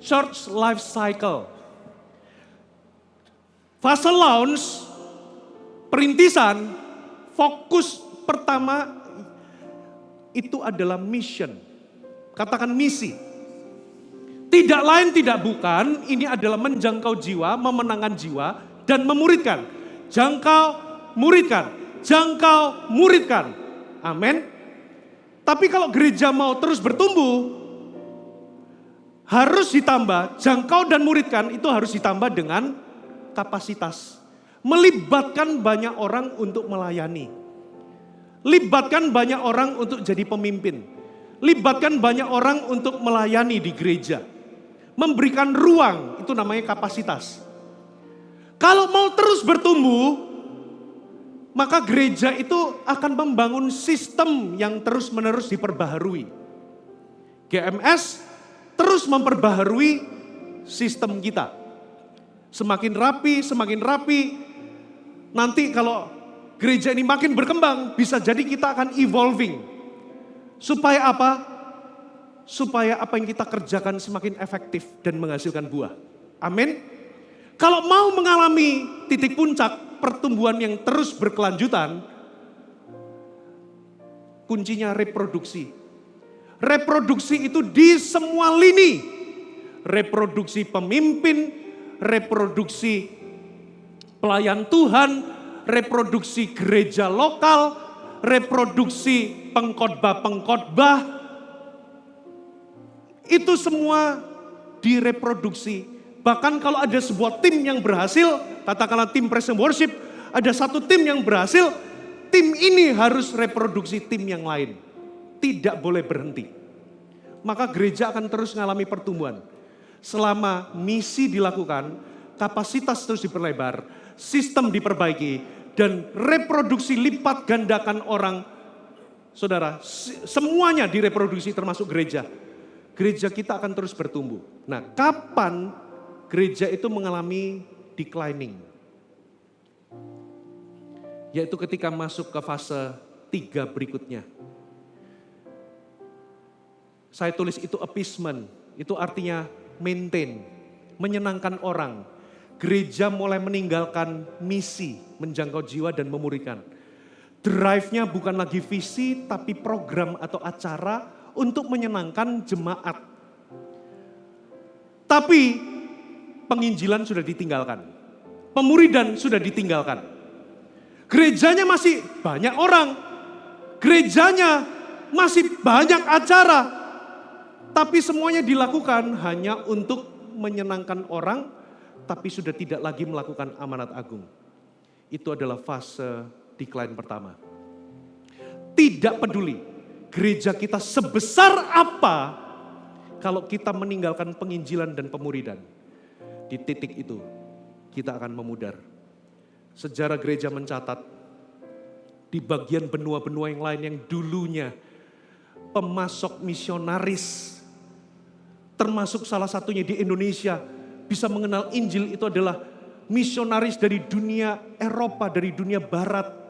church life cycle. Fase launch, perintisan, fokus pertama itu adalah mission. Katakan misi. Tidak lain tidak bukan, ini adalah menjangkau jiwa, memenangkan jiwa, dan memuridkan. Jangkau, muridkan. Jangkau, muridkan. Amin. Tapi kalau gereja mau terus bertumbuh, harus ditambah, jangkau dan muridkan itu harus ditambah dengan kapasitas. Melibatkan banyak orang untuk melayani. Libatkan banyak orang untuk jadi pemimpin. Libatkan banyak orang untuk melayani di gereja. Memberikan ruang, itu namanya kapasitas. Kalau mau terus bertumbuh, maka gereja itu akan membangun sistem yang terus-menerus diperbaharui. GMS terus memperbaharui sistem kita. Semakin rapi, nanti kalau gereja ini makin berkembang, bisa jadi kita akan evolving. Supaya apa? Supaya apa yang kita kerjakan semakin efektif dan menghasilkan buah. Amin. Kalau mau mengalami titik puncak pertumbuhan yang terus berkelanjutan, kuncinya reproduksi. Reproduksi itu di semua lini. Reproduksi pemimpin, reproduksi pelayan Tuhan, reproduksi gereja lokal, reproduksi pengkhotbah-pengkhotbah, itu semua direproduksi. Bahkan kalau ada sebuah tim yang berhasil, katakanlah tim praise and worship, ada satu tim yang berhasil, tim ini harus reproduksi tim yang lain. Tidak boleh berhenti. Maka gereja akan terus mengalami pertumbuhan. Selama misi dilakukan, kapasitas terus diperlebar, sistem diperbaiki, dan reproduksi lipat gandakan orang. Saudara, semuanya direproduksi termasuk gereja. Gereja kita akan terus bertumbuh. Nah, kapan gereja itu mengalami declining? Yaitu ketika masuk ke fase 3 berikutnya. Saya tulis itu appeasement, itu artinya maintain, menyenangkan orang. Gereja mulai meninggalkan misi, menjangkau jiwa dan memuridkan. Drive-nya bukan lagi visi, tapi program atau acara untuk menyenangkan jemaat. Tapi penginjilan sudah ditinggalkan. Pemuridan sudah ditinggalkan. Gerejanya masih banyak orang. Gerejanya masih banyak acara. Tapi semuanya dilakukan hanya untuk menyenangkan orang, tapi sudah tidak lagi melakukan amanat agung. Itu adalah fase decline pertama. Tidak peduli gereja kita sebesar apa, kalau kita meninggalkan penginjilan dan pemuridan, di titik itu kita akan memudar. Sejarah gereja mencatat di bagian benua-benua yang lain yang dulunya pemasok misionaris, termasuk salah satunya di Indonesia, bisa mengenal Injil itu adalah misionaris dari dunia Eropa, dari dunia Barat.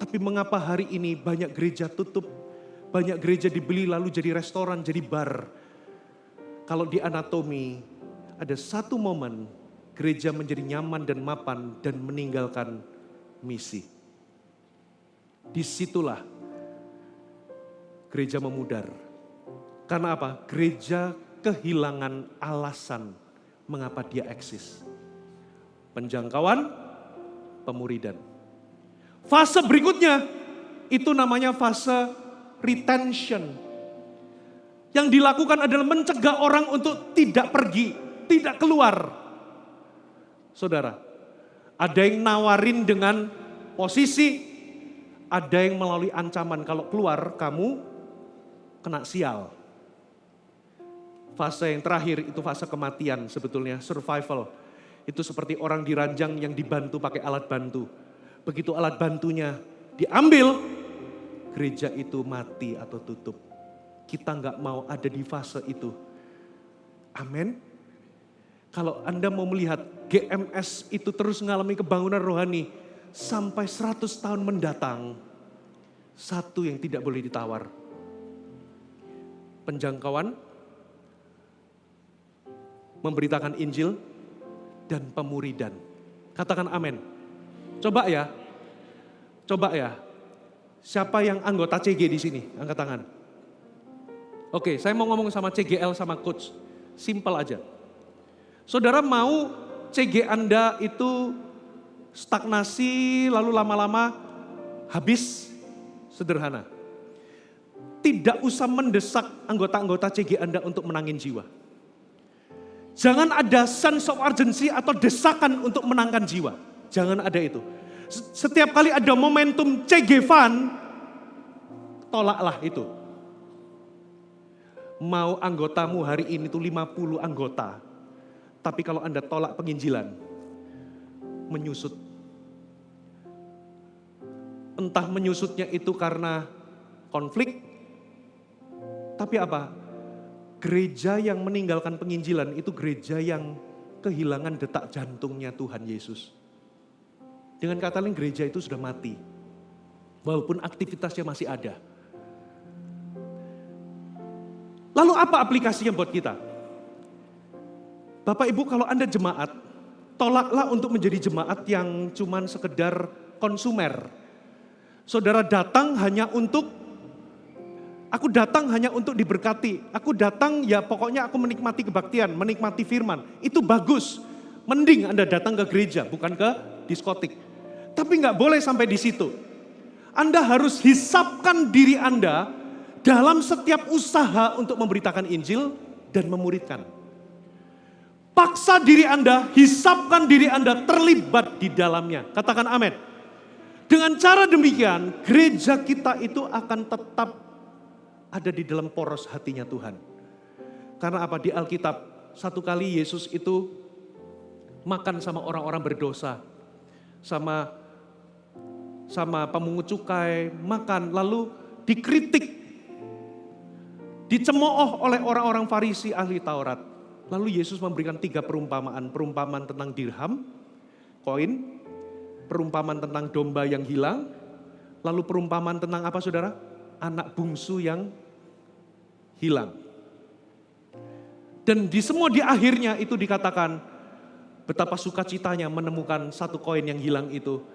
Tapi mengapa hari ini banyak gereja tutup, banyak gereja dibeli lalu jadi restoran, jadi bar. Kalau di anatomi ada satu momen gereja menjadi nyaman dan mapan dan meninggalkan misi. Disitulah gereja memudar. Karena apa? Gereja kehilangan alasan mengapa dia eksis. Penjangkauan, pemuridan. Fase berikutnya Itu namanya fase retention. Yang dilakukan adalah mencegah orang untuk tidak pergi, tidak keluar. Saudara, ada yang nawarin dengan posisi, ada yang melalui ancaman. Kalau keluar kamu kena sial. Fase yang terakhir itu fase kematian sebetulnya, survival. Itu seperti orang diranjang yang dibantu pakai alat bantu. Begitu alat bantunya diambil, gereja itu mati atau tutup. Kita nggak mau ada di fase itu. Amin. Kalau Anda mau melihat GMS itu terus mengalami kebangunan rohani sampai 100 tahun mendatang, satu yang tidak boleh ditawar. Penjangkauan, memberitakan Injil, dan pemuridan. Katakan amin. Coba ya. Siapa yang anggota CG di sini? Angkat tangan. Oke, saya mau ngomong sama CGL sama coach. Simple aja. Saudara mau CG Anda itu stagnasi lalu lama-lama habis? Sederhana. Tidak usah mendesak anggota-anggota CG Anda untuk menangin jiwa. Jangan ada sense of urgency atau desakan untuk menangkan jiwa. Jangan ada itu. Setiap kali ada momentum CG Fun, tolaklah itu. Mau anggotamu hari ini tuh 50 anggota. Tapi kalau Anda tolak penginjilan, menyusut. Entah menyusutnya itu karena konflik, tapi apa? Gereja yang meninggalkan penginjilan itu gereja yang kehilangan detak jantungnya Tuhan Yesus. Dengan kata lain gereja itu sudah mati. Walaupun aktivitasnya masih ada. Lalu apa aplikasinya buat kita? Bapak Ibu kalau Anda jemaat, tolaklah untuk menjadi jemaat yang cuman sekedar konsumer. Saudara datang hanya untuk aku datang hanya untuk diberkati. Aku datang ya pokoknya aku menikmati kebaktian, menikmati firman. Itu bagus. Mending Anda datang ke gereja, bukan ke diskotik. Tapi nggak boleh sampai di situ. Anda harus hisapkan diri Anda dalam setiap usaha untuk memberitakan Injil dan memuridkan. Paksa diri Anda, hisapkan diri Anda terlibat di dalamnya. Katakan amin. Dengan cara demikian, gereja kita itu akan tetap ada di dalam poros hatinya Tuhan. Karena apa? Di Alkitab, satu kali Yesus itu makan sama orang-orang berdosa. Sama pemungut cukai, makan lalu dikritik. Dicemooh oleh orang-orang Farisi ahli Taurat. Lalu Yesus memberikan 3 perumpamaan. Perumpamaan tentang dirham, koin, perumpamaan tentang domba yang hilang. Lalu perumpamaan tentang apa saudara? Anak bungsu yang hilang. Dan di semua di akhirnya itu dikatakan betapa sukacitanya menemukan 1 koin yang hilang itu.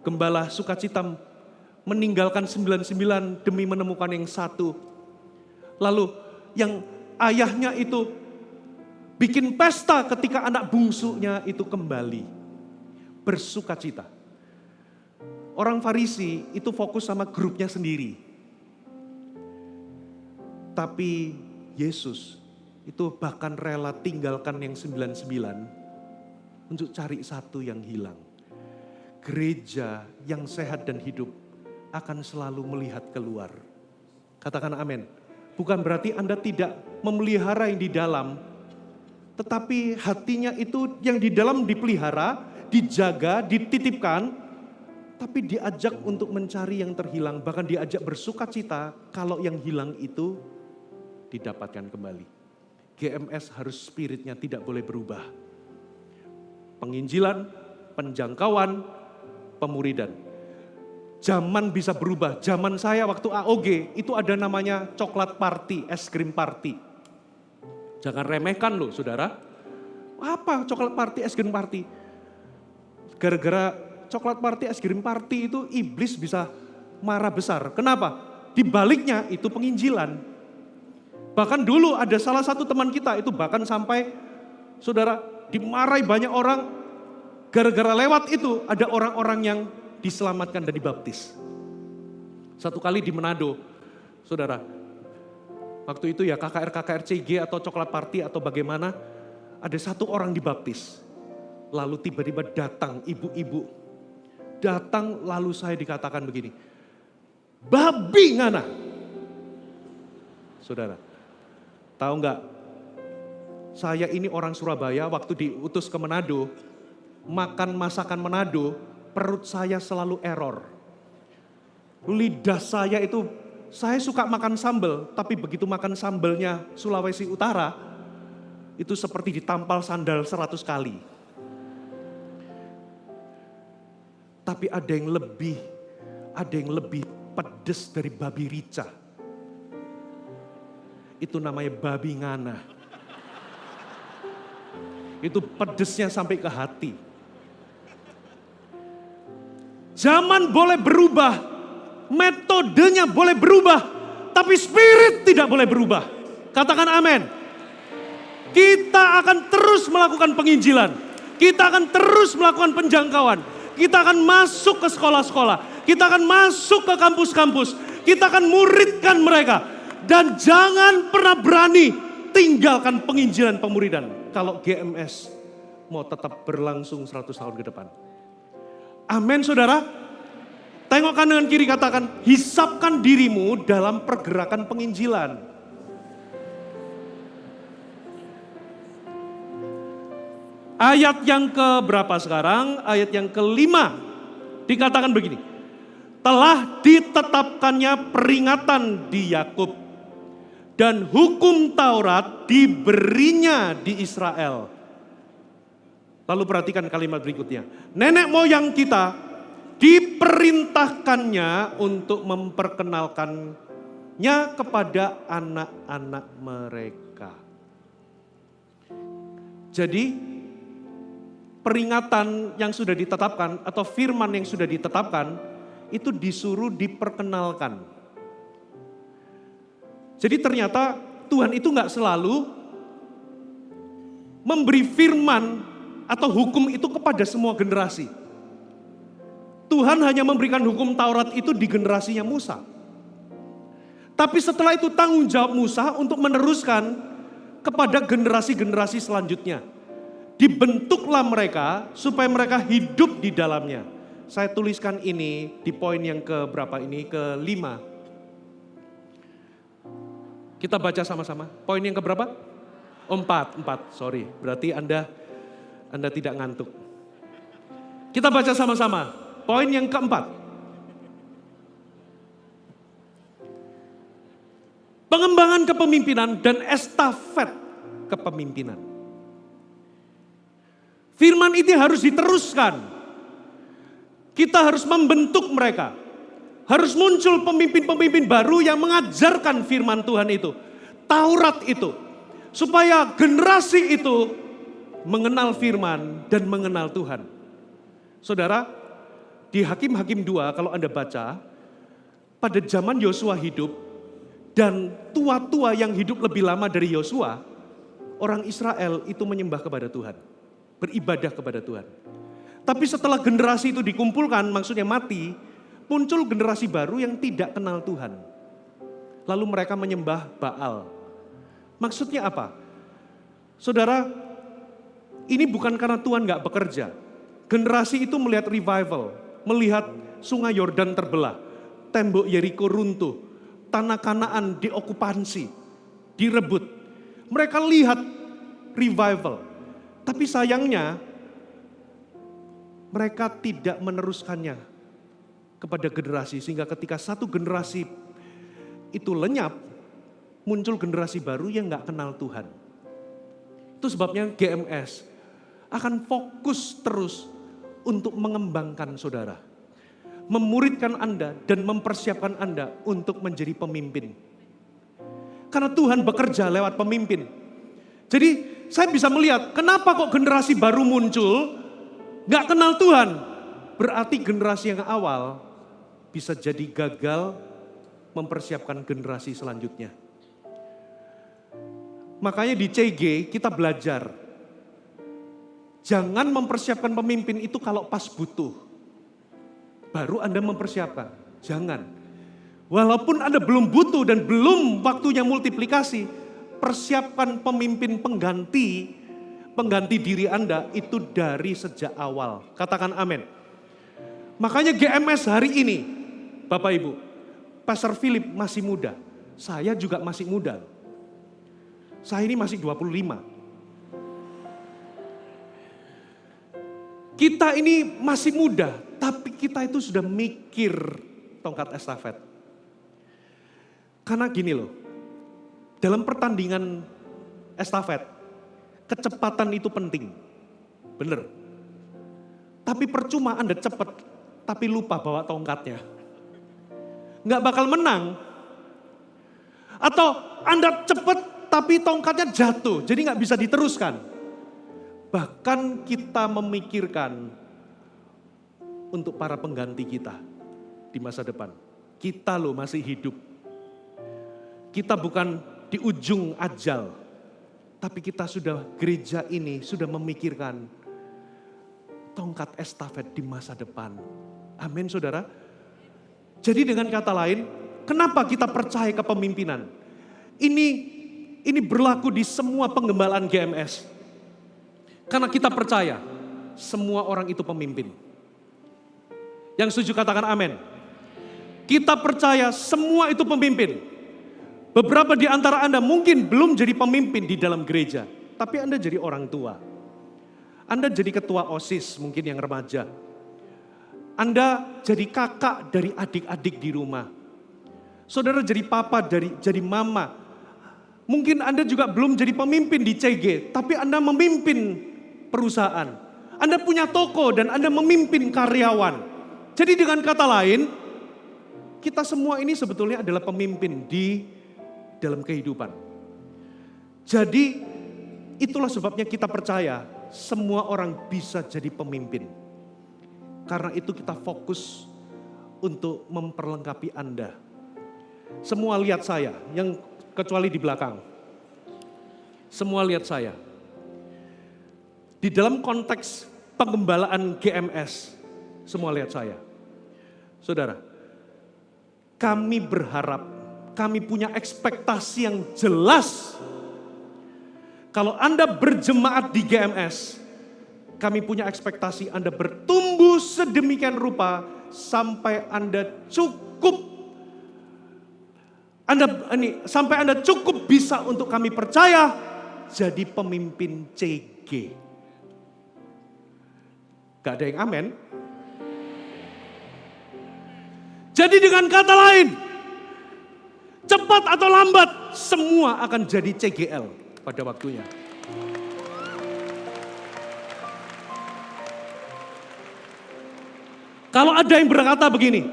Gembala sukacita meninggalkan 99 demi menemukan yang 1. Lalu yang ayahnya itu bikin pesta ketika anak bungsunya itu kembali. Bersukacita. Orang Farisi itu fokus sama grupnya sendiri. Tapi Yesus itu bahkan rela tinggalkan yang 99 untuk cari 1 yang hilang. Gereja yang sehat dan hidup akan selalu melihat keluar. Katakan amin. Bukan berarti Anda tidak memelihara yang di dalam. Tetapi hatinya itu yang di dalam dipelihara, dijaga, dititipkan. Tapi diajak untuk mencari yang terhilang. Bahkan diajak bersukacita kalau yang hilang itu didapatkan kembali. GMS harus spiritnya tidak boleh berubah. Penginjilan, penjangkauan, pemuridan. Zaman bisa berubah. Zaman saya waktu AOG itu ada namanya coklat party, es krim party. Jangan remehkan loh saudara. Apa coklat party, es krim party? Gara-gara coklat party, es krim party itu iblis bisa marah besar. Kenapa? Di baliknya itu penginjilan. Bahkan dulu ada salah satu teman kita itu bahkan sampai saudara dimarahi banyak orang. Gara-gara lewat itu ada orang-orang yang diselamatkan dan dibaptis. Satu kali di Manado, saudara, waktu itu ya KKR CG atau coklat party atau bagaimana, ada satu orang dibaptis. Lalu tiba-tiba datang ibu-ibu, datang lalu saya dikatakan begini, babi ngana. Saudara, tahu nggak? Saya ini orang Surabaya, waktu diutus ke Manado, makan masakan Manado, perut saya selalu error. Lidah saya itu, saya suka makan sambal, tapi begitu makan sambalnya Sulawesi Utara, itu seperti ditampal sandal 100 kali. Tapi ada yang lebih pedes dari babi rica. Itu namanya babi ngana. Itu pedesnya sampai ke hati. Zaman boleh berubah, metodenya boleh berubah, tapi spirit tidak boleh berubah. Katakan amin. Kita akan terus melakukan penginjilan. Kita akan terus melakukan penjangkauan. Kita akan masuk ke sekolah-sekolah. Kita akan masuk ke kampus-kampus. Kita akan muridkan mereka. Dan jangan pernah berani tinggalkan penginjilan pemuridan. Kalau GMS mau tetap berlangsung 100 tahun ke depan. Amin saudara. Tengokkan dengan kiri, katakan, hisapkan dirimu dalam pergerakan penginjilan. Ayat yang ke berapa sekarang? Ayat yang kelima. Dikatakan begini. Telah ditetapkannya peringatan di Yakub. Dan hukum Taurat diberinya di Israel. Lalu perhatikan kalimat berikutnya. Nenek moyang kita diperintahkannya untuk memperkenalkannya kepada anak-anak mereka. Jadi peringatan yang sudah ditetapkan atau firman yang sudah ditetapkan itu disuruh diperkenalkan. Jadi ternyata Tuhan itu nggak selalu memberi firman atau hukum itu kepada semua generasi. Tuhan hanya memberikan hukum Taurat itu di generasinya Musa. Tapi setelah itu tanggung jawab Musa untuk meneruskan kepada generasi-generasi selanjutnya. Dibentuklah mereka supaya mereka hidup di dalamnya. Saya tuliskan ini di poin yang ke berapa ini? Ke-5. Kita baca sama-sama. Poin yang ke berapa? 4, sorry. Berarti Anda tidak ngantuk. Kita baca sama-sama. Poin yang keempat. Pengembangan kepemimpinan dan estafet kepemimpinan. Firman itu harus diteruskan. Kita harus membentuk mereka. Harus muncul pemimpin-pemimpin baru yang mengajarkan firman Tuhan itu. Taurat itu. Supaya generasi itu mengenal firman dan mengenal Tuhan. Saudara, di Hakim-Hakim 2 kalau Anda baca, pada zaman Yosua hidup dan tua-tua yang hidup lebih lama dari Yosua, orang Israel itu menyembah kepada Tuhan, beribadah kepada Tuhan. Tapi setelah generasi itu dikumpulkan, maksudnya mati, muncul generasi baru yang tidak kenal Tuhan. Lalu mereka menyembah Baal. Maksudnya apa? Saudara, ini bukan karena Tuhan gak bekerja. Generasi itu melihat revival. Melihat sungai Yordan terbelah, tembok Yeriko runtuh, tanah Kanaan diokupansi, direbut. Mereka lihat revival. Tapi sayangnya mereka tidak meneruskannya kepada generasi. Sehingga ketika satu generasi itu lenyap, muncul generasi baru yang gak kenal Tuhan. Itu sebabnya GMS akan fokus terus untuk mengembangkan saudara. Memuridkan Anda dan mempersiapkan Anda untuk menjadi pemimpin. Karena Tuhan bekerja lewat pemimpin. Jadi saya bisa melihat kenapa kok generasi baru muncul gak kenal Tuhan. Berarti generasi yang awal bisa jadi gagal mempersiapkan generasi selanjutnya. Makanya di CG kita belajar. Jangan mempersiapkan pemimpin itu kalau pas butuh. Baru Anda mempersiapkan. Jangan. Walaupun Anda belum butuh dan belum waktunya multiplikasi, persiapkan pemimpin pengganti diri Anda itu dari sejak awal. Katakan amin. Makanya GMS hari ini, Bapak Ibu, Pastor Philip masih muda. Saya juga masih muda. Saya ini masih 25. Kita ini masih muda, tapi kita itu sudah mikir tongkat estafet. Karena gini loh, dalam pertandingan estafet, kecepatan itu penting. Bener. Tapi percuma Anda cepat, tapi lupa bawa tongkatnya. Nggak bakal menang. Atau Anda cepat, tapi tongkatnya jatuh, jadi nggak bisa diteruskan. Bahkan kita memikirkan untuk para pengganti kita di masa depan. Kita loh masih hidup. Kita bukan di ujung ajal. Tapi kita sudah, gereja ini sudah memikirkan tongkat estafet di masa depan. Amin saudara. Jadi dengan kata lain, kenapa kita percaya kepemimpinan? Ini berlaku di semua penggembalaan GMS. Karena kita percaya semua orang itu pemimpin. Yang setuju katakan amin. Kita percaya semua itu pemimpin. Beberapa di antara Anda mungkin belum jadi pemimpin di dalam gereja. Tapi Anda jadi orang tua. Anda jadi ketua OSIS mungkin yang remaja. Anda jadi kakak dari adik-adik di rumah. Saudara jadi papa, jadi mama. Mungkin Anda juga belum jadi pemimpin di CG. Tapi Anda memimpin perusahaan. Anda punya toko dan Anda memimpin karyawan. Jadi dengan kata lain, kita semua ini sebetulnya adalah pemimpin di dalam kehidupan. Jadi itulah sebabnya kita percaya semua orang bisa jadi pemimpin. Karena itu kita fokus untuk memperlengkapi Anda. Semua lihat saya, yang kecuali di belakang. Semua lihat saya. Di dalam konteks penggembalaan GMS, semua lihat saya. Saudara, kami berharap, kami punya ekspektasi yang jelas. Kalau Anda berjemaat di GMS, kami punya ekspektasi Anda bertumbuh sedemikian rupa sampai Anda cukup bisa untuk kami percaya jadi pemimpin CG. Gak ada yang amin. Jadi dengan kata lain, cepat atau lambat semua akan jadi CGL pada waktunya. Kalau ada yang berkata begini,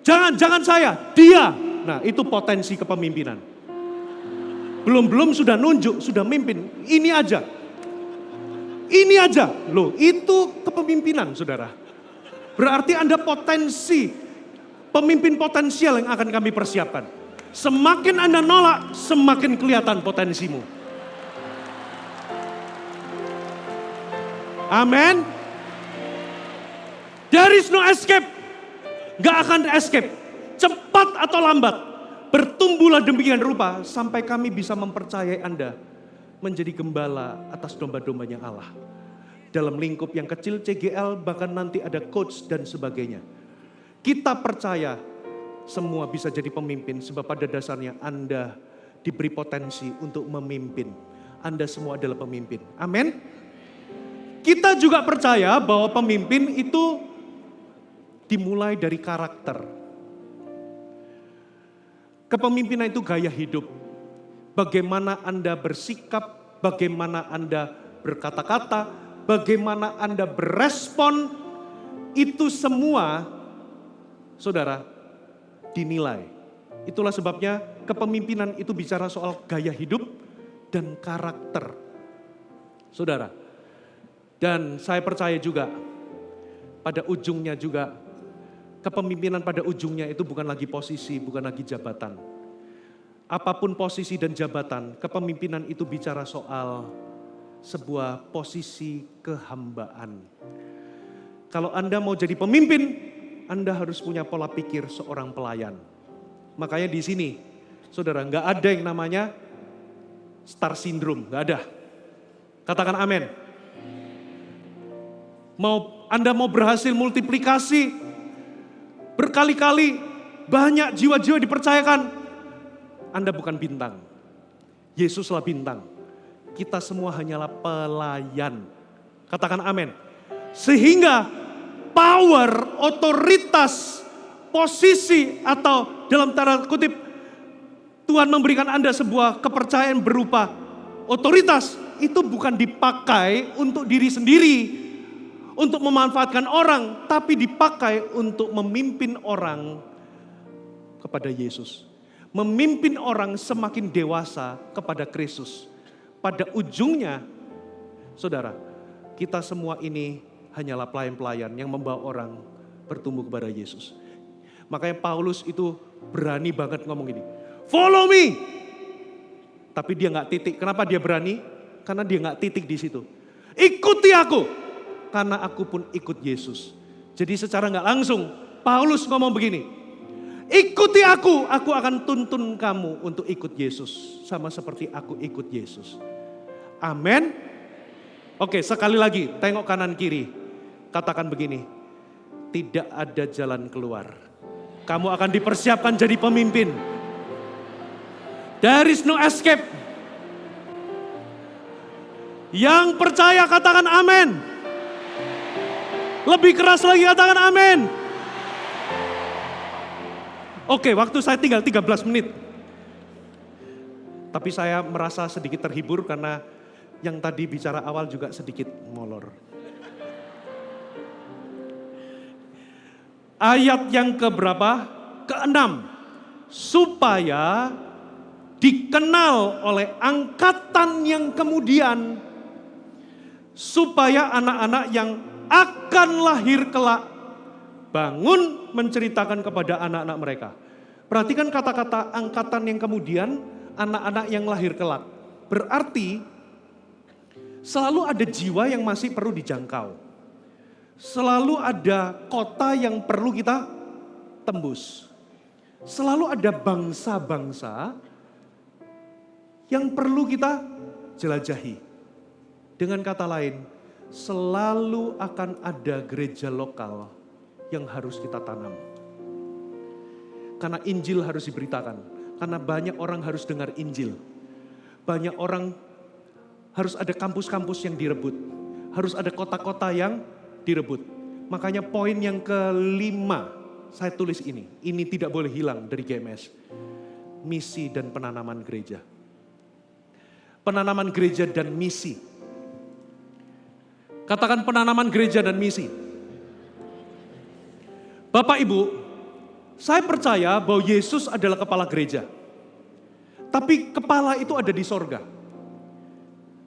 jangan saya, dia. Nah itu potensi kepemimpinan. Belum sudah nunjuk, sudah mimpin. Ini aja. Loh itu kepemimpinan saudara. Berarti Anda potensi, pemimpin potensial yang akan kami persiapkan. Semakin Anda nolak, semakin kelihatan potensimu. Amin. There is no escape. Gak akan escape. Cepat atau lambat. Bertumbuhlah demikian rupa sampai kami bisa mempercayai Anda menjadi gembala atas domba-dombanya Allah. Dalam lingkup yang kecil CGL, bahkan nanti ada coach dan sebagainya. Kita percaya semua bisa jadi pemimpin sebab pada dasarnya Anda diberi potensi untuk memimpin. Anda semua adalah pemimpin. Amin. Kita juga percaya bahwa pemimpin itu dimulai dari karakter. Kepemimpinan itu gaya hidup. Bagaimana Anda bersikap, bagaimana Anda berkata-kata, bagaimana Anda berespon, itu semua, saudara, dinilai. Itulah sebabnya kepemimpinan itu bicara soal gaya hidup dan karakter. Saudara, dan saya percaya juga, pada ujungnya juga, kepemimpinan pada ujungnya itu bukan lagi posisi, bukan lagi jabatan. Apapun posisi dan jabatan, kepemimpinan itu bicara soal sebuah posisi kehambaan. Kalau Anda mau jadi pemimpin, Anda harus punya pola pikir seorang pelayan. Makanya di sini, saudara, nggak ada yang namanya star syndrome, nggak ada. Katakan amin. Anda mau berhasil multiplikasi, berkali-kali, banyak jiwa-jiwa dipercayakan. Anda bukan bintang. Yesuslah bintang. Kita semua hanyalah pelayan. Katakan amin. Sehingga power, otoritas, posisi atau dalam tanda kutip Tuhan memberikan Anda sebuah kepercayaan berupa otoritas. Itu bukan dipakai untuk diri sendiri, untuk memanfaatkan orang, tapi dipakai untuk memimpin orang kepada Yesus. Memimpin orang semakin dewasa kepada Kristus. Pada ujungnya, saudara, kita semua ini hanyalah pelayan-pelayan yang membawa orang bertumbuh kepada Yesus. Makanya Paulus itu berani banget ngomong gini, follow me. Tapi dia nggak titik. Kenapa dia berani? Karena dia nggak titik di situ. Ikuti aku, karena aku pun ikut Yesus. Jadi secara nggak langsung Paulus ngomong begini, ikuti aku akan tuntun kamu untuk ikut Yesus. Sama seperti aku ikut Yesus. Amin. Oke, sekali lagi tengok kanan kiri. Katakan begini, tidak ada jalan keluar. Kamu akan dipersiapkan jadi pemimpin. There is no escape. Yang percaya katakan amin. Lebih keras lagi katakan amin. Oke, waktu saya tinggal 13 menit. Tapi saya merasa sedikit terhibur karena yang tadi bicara awal juga sedikit molor. Ayat yang keberapa? Ke-6. Supaya dikenal oleh angkatan yang kemudian. Supaya anak-anak yang akan lahir kelak bangun menceritakan kepada anak-anak mereka. Perhatikan kata-kata angkatan yang kemudian, anak-anak yang lahir kelak. Berarti selalu ada jiwa yang masih perlu dijangkau. Selalu ada kota yang perlu kita tembus. Selalu ada bangsa-bangsa yang perlu kita jelajahi. Dengan kata lain, selalu akan ada gereja lokal yang harus kita tanam. Karena Injil harus diberitakan. Karena banyak orang harus dengar Injil. Banyak orang harus ada kampus-kampus yang direbut. Harus ada kota-kota yang direbut. Makanya poin yang kelima, saya tulis ini. Ini tidak boleh hilang dari GMS. Misi dan penanaman gereja. Penanaman gereja dan misi. Katakan penanaman gereja dan misi. Bapak Ibu, saya percaya bahwa Yesus adalah kepala gereja. Tapi kepala itu ada di sorga.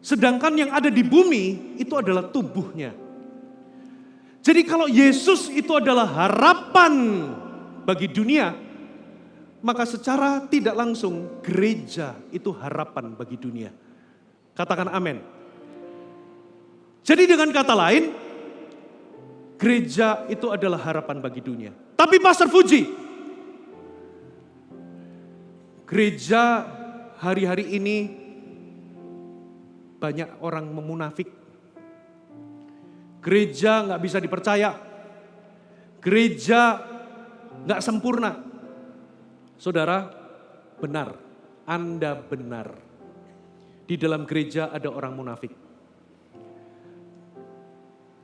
Sedangkan yang ada di bumi itu adalah tubuhnya. Jadi kalau Yesus itu adalah harapan bagi dunia, maka secara tidak langsung gereja itu harapan bagi dunia. Katakan amin. Jadi dengan kata lain, gereja itu adalah harapan bagi dunia. Tapi Pastor Fuji, gereja hari-hari ini banyak orang memunafik. Gereja gak bisa dipercaya. Gereja gak sempurna. Saudara, benar. Anda benar. Di dalam gereja ada orang munafik.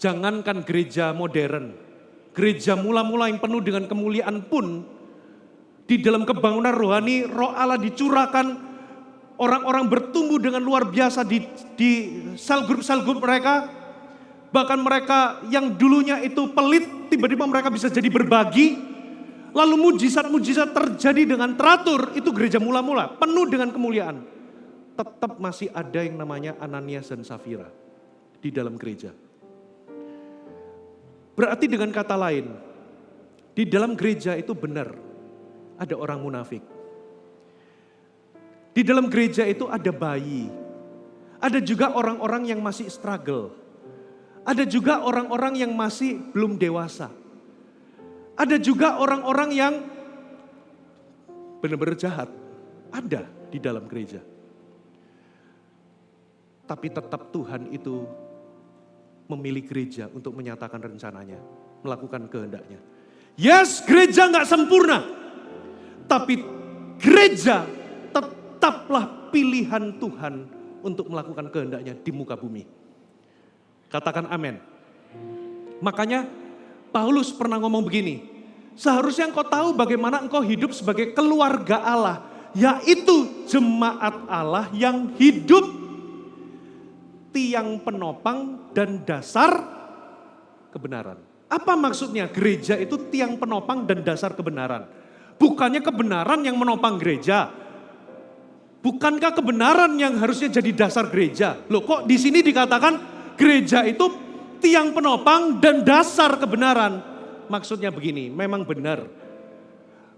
Jangankan gereja modern, gereja mula-mula yang penuh dengan kemuliaan pun, di dalam kebangunan rohani, roh Allah dicurahkan, orang-orang bertumbuh dengan luar biasa di sel grup mereka, bahkan mereka yang dulunya itu pelit, tiba-tiba mereka bisa jadi berbagi, lalu mujizat-mujizat terjadi dengan teratur, itu gereja mula-mula, penuh dengan kemuliaan. Tetap masih ada yang namanya Ananias dan Safira di dalam gereja. Berarti dengan kata lain, di dalam gereja itu benar ada orang munafik. Di dalam gereja itu ada bayi. Ada juga orang-orang yang masih struggle. Ada juga orang-orang yang masih belum dewasa. Ada juga orang-orang yang benar-benar jahat, ada di dalam gereja. Tapi tetap Tuhan itu memilih gereja untuk menyatakan rencananya, melakukan kehendaknya. Yes, gereja nggak sempurna, tapi gereja tetaplah pilihan Tuhan untuk melakukan kehendaknya di muka bumi. Katakan amin. Makanya Paulus pernah ngomong begini, seharusnya engkau tahu bagaimana engkau hidup sebagai keluarga Allah, yaitu jemaat Allah yang hidup, tiang penopang dan dasar kebenaran. Apa maksudnya gereja itu tiang penopang dan dasar kebenaran? Bukannya kebenaran yang menopang gereja. Bukankah kebenaran yang harusnya jadi dasar gereja? Loh kok di sini dikatakan gereja itu tiang penopang dan dasar kebenaran? Maksudnya begini, memang benar.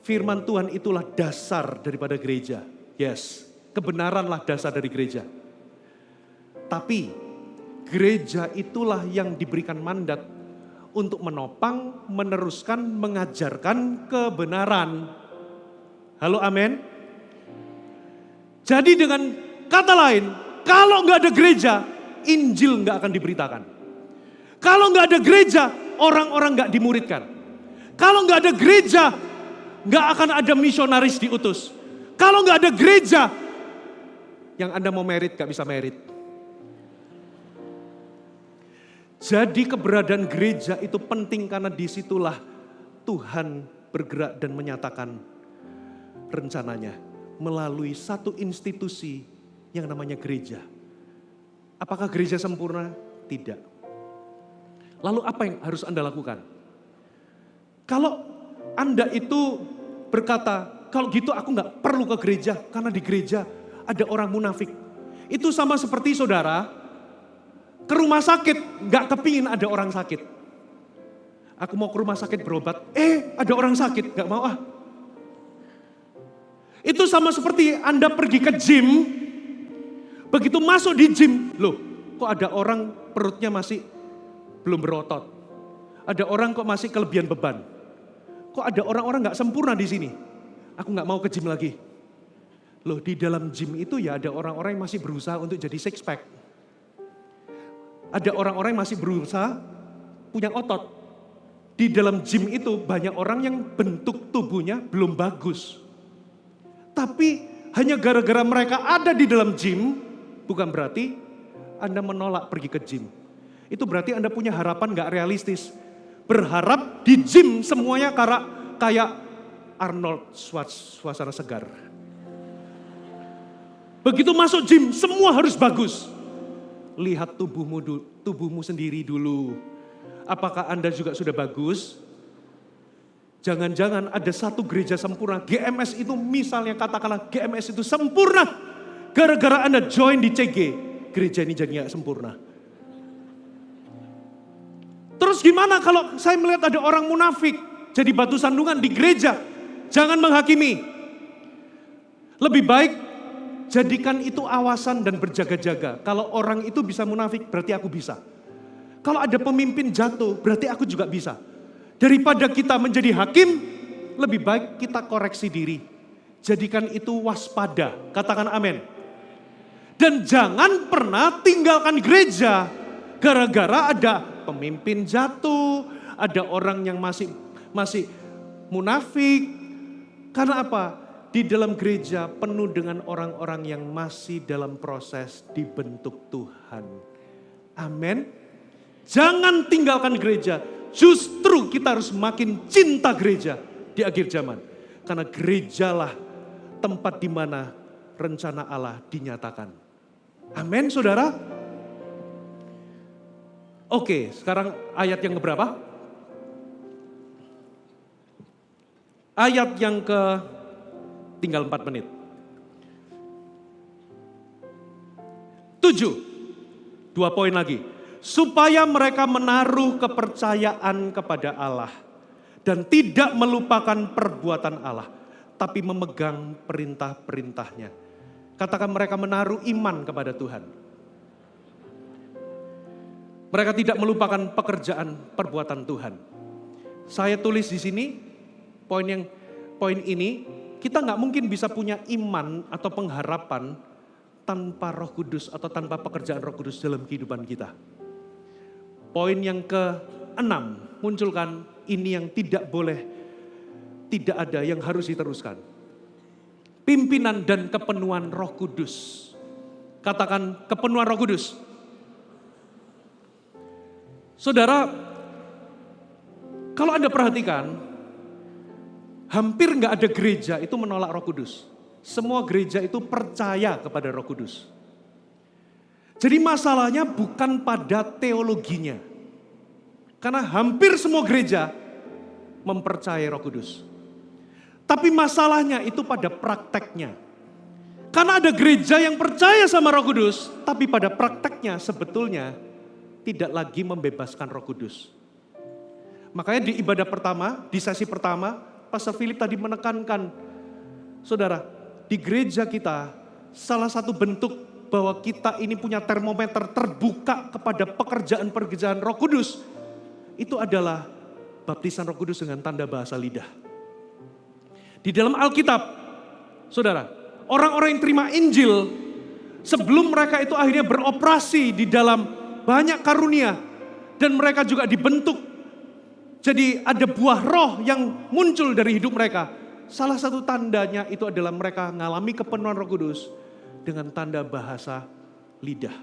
Firman Tuhan itulah dasar daripada gereja. Yes, kebenaranlah dasar dari gereja. Tapi gereja itulah yang diberikan mandat untuk menopang, meneruskan, mengajarkan kebenaran. Halo, amin. Jadi dengan kata lain, kalau nggak ada gereja, Injil nggak akan diberitakan. Kalau nggak ada gereja, orang-orang nggak dimuridkan. Kalau nggak ada gereja, nggak akan ada misionaris diutus. Kalau nggak ada gereja, yang Anda mau merit nggak bisa merit. Jadi keberadaan gereja itu penting karena disitulah Tuhan bergerak dan menyatakan rencananya melalui satu institusi yang namanya gereja. Apakah gereja sempurna? Tidak. Lalu apa yang harus Anda lakukan? Kalau Anda itu berkata, kalau gitu aku nggak perlu ke gereja karena di gereja ada orang munafik. Itu sama seperti saudara ke rumah sakit, nggak kepingin ada orang sakit. Aku mau ke rumah sakit berobat, ada orang sakit, nggak mau ah. Itu sama seperti Anda pergi ke gym, begitu masuk di gym, loh kok ada orang perutnya masih belum berotot. Ada orang kok masih kelebihan beban. Kok ada orang-orang nggak sempurna di sini. Aku nggak mau ke gym lagi. Loh di dalam gym itu ya ada orang-orang yang masih berusaha untuk jadi six pack. Ada orang-orang yang masih berusaha punya otot. Di dalam gym itu banyak orang yang bentuk tubuhnya belum bagus. Tapi hanya gara-gara mereka ada di dalam gym, bukan berarti Anda menolak pergi ke gym. Itu berarti Anda punya harapan gak realistis. Berharap di gym semuanya kayak Arnold Schwarzenegger segar. Begitu masuk gym semua harus bagus. Lihat tubuhmu sendiri dulu. Apakah Anda juga sudah bagus? Jangan-jangan ada satu gereja sempurna. GMS itu misalnya katakanlah GMS itu sempurna. Gara-gara Anda join di CG. Gereja ini jadi gak sempurna. Terus gimana kalau saya melihat ada orang munafik. Jadi batu sandungan di gereja. Jangan menghakimi. Lebih baik jadikan itu awasan dan berjaga-jaga. Kalau orang itu bisa munafik, berarti aku bisa. Kalau ada pemimpin jatuh, berarti aku juga bisa. Daripada kita menjadi hakim, lebih baik kita koreksi diri. Jadikan itu waspada. Katakan amin. Dan jangan pernah tinggalkan gereja. Gara-gara ada pemimpin jatuh, ada orang yang masih munafik. Karena apa? Di dalam gereja penuh dengan orang-orang yang masih dalam proses dibentuk Tuhan. Amin. Jangan tinggalkan gereja. Justru kita harus makin cinta gereja di akhir zaman. Karena gerejalah tempat di mana rencana Allah dinyatakan. Amin, saudara. Oke, sekarang ayat yang keberapa? Ayat yang tinggal 4 menit. 7. 2 poin lagi. Supaya mereka menaruh kepercayaan kepada Allah. Dan tidak melupakan perbuatan Allah. Tapi memegang perintah-perintahnya. Katakan mereka menaruh iman kepada Tuhan. Mereka tidak melupakan pekerjaan perbuatan Tuhan. Saya tulis di sini poin ini Kita nggak mungkin bisa punya iman atau pengharapan tanpa Roh Kudus atau tanpa pekerjaan Roh Kudus dalam kehidupan kita. Poin yang ke-6, munculkan ini yang tidak boleh, tidak ada, yang harus diteruskan. Pimpinan dan kepenuhan Roh Kudus. Katakan kepenuhan Roh Kudus. Saudara, kalau Anda perhatikan, hampir nggak ada gereja itu menolak Roh Kudus. Semua gereja itu percaya kepada Roh Kudus. Jadi masalahnya bukan pada teologinya. Karena hampir semua gereja mempercayai Roh Kudus. Tapi masalahnya itu pada prakteknya. Karena ada gereja yang percaya sama Roh Kudus, tapi pada prakteknya sebetulnya tidak lagi membebaskan Roh Kudus. Makanya di ibadah pertama, di sesi pertama, Pastor Philip tadi menekankan, saudara, di gereja kita salah satu bentuk bahwa kita ini punya termometer terbuka kepada pekerjaan-pekerjaan Roh Kudus, itu adalah baptisan Roh Kudus dengan tanda bahasa lidah. Di dalam Alkitab, saudara, orang-orang yang terima Injil, sebelum mereka itu akhirnya beroperasi di dalam banyak karunia, dan mereka juga dibentuk, jadi ada buah roh yang muncul dari hidup mereka. Salah satu tandanya itu adalah mereka mengalami kepenuhan Roh Kudus dengan tanda bahasa lidah.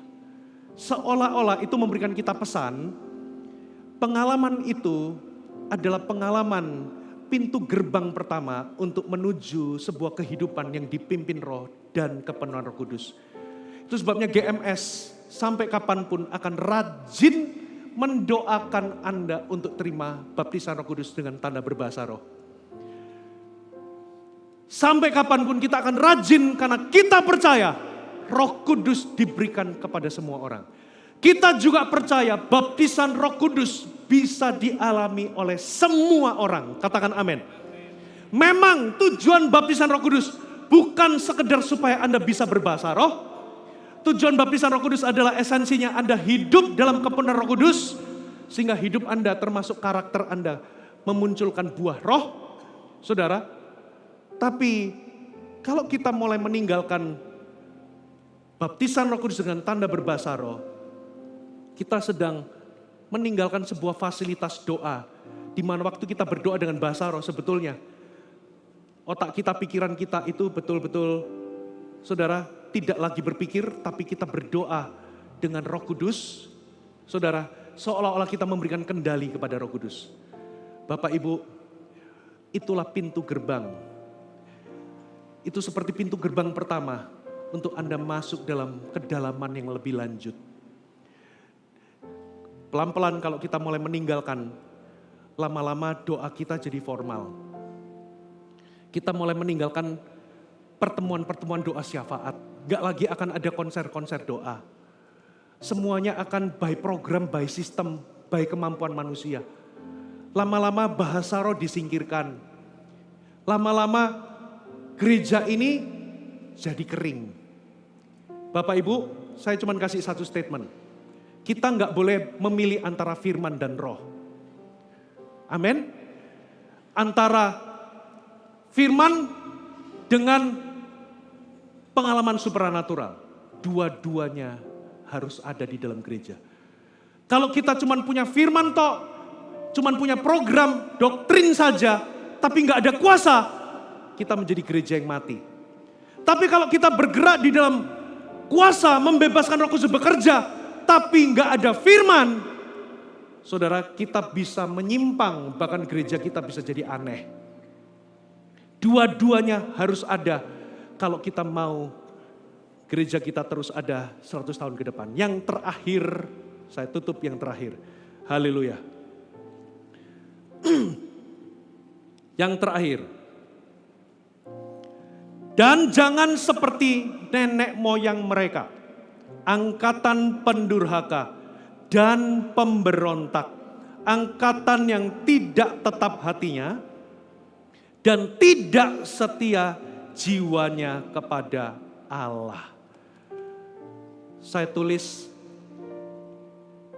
Seolah-olah itu memberikan kita pesan, pengalaman itu adalah pengalaman pintu gerbang pertama untuk menuju sebuah kehidupan yang dipimpin roh dan kepenuhan Roh Kudus. Itu sebabnya GMS sampai kapanpun akan rajin mendoakan Anda untuk terima baptisan Roh Kudus dengan tanda berbahasa roh. Sampai kapanpun kita akan rajin karena kita percaya Roh Kudus diberikan kepada semua orang. Kita juga percaya baptisan Roh Kudus bisa dialami oleh semua orang. Katakan amin. Memang tujuan baptisan Roh Kudus bukan sekedar supaya Anda bisa berbahasa roh. Tujuan baptisan Roh Kudus adalah esensinya Anda hidup dalam kepenuhan Roh Kudus, sehingga hidup Anda termasuk karakter Anda memunculkan buah roh. Saudara, tapi kalau kita mulai meninggalkan baptisan Roh Kudus dengan tanda berbahasa roh, kita sedang meninggalkan sebuah fasilitas doa, di mana waktu kita berdoa dengan bahasa roh sebetulnya otak kita, pikiran kita itu betul-betul, saudara, tidak lagi berpikir, tapi kita berdoa dengan Roh Kudus. Saudara, seolah-olah kita memberikan kendali kepada Roh Kudus. Bapak Ibu, itulah pintu gerbang. Itu seperti pintu gerbang pertama untuk Anda masuk dalam kedalaman yang lebih lanjut. Pelan-pelan kalau kita mulai meninggalkan, lama-lama doa kita jadi formal. Kita mulai meninggalkan pertemuan-pertemuan doa syafaat. Gak lagi akan ada konser-konser doa. Semuanya akan by program, by sistem, by kemampuan manusia. Lama-lama bahasa roh disingkirkan. Lama-lama gereja ini jadi kering. Bapak Ibu, saya cuma kasih satu statement. Kita nggak boleh memilih antara firman dan roh. Amin. Antara firman dengan pengalaman supranatural. Dua-duanya harus ada di dalam gereja. Kalau kita cuma punya firman tok, cuma punya program, doktrin saja, tapi nggak ada kuasa, kita menjadi gereja yang mati. Tapi kalau kita bergerak di dalam kuasa, membebaskan Roh Kudus bekerja, tapi nggak ada firman, saudara, kita bisa menyimpang, bahkan gereja kita bisa jadi aneh. Dua-duanya harus ada kalau kita mau gereja kita terus ada 100 tahun ke depan. Yang terakhir, saya tutup yang terakhir. Haleluya. Yang terakhir. Dan jangan seperti nenek moyang mereka, angkatan pendurhaka dan pemberontak, angkatan yang tidak tetap hatinya dan tidak setia jiwanya kepada Allah. Saya tulis,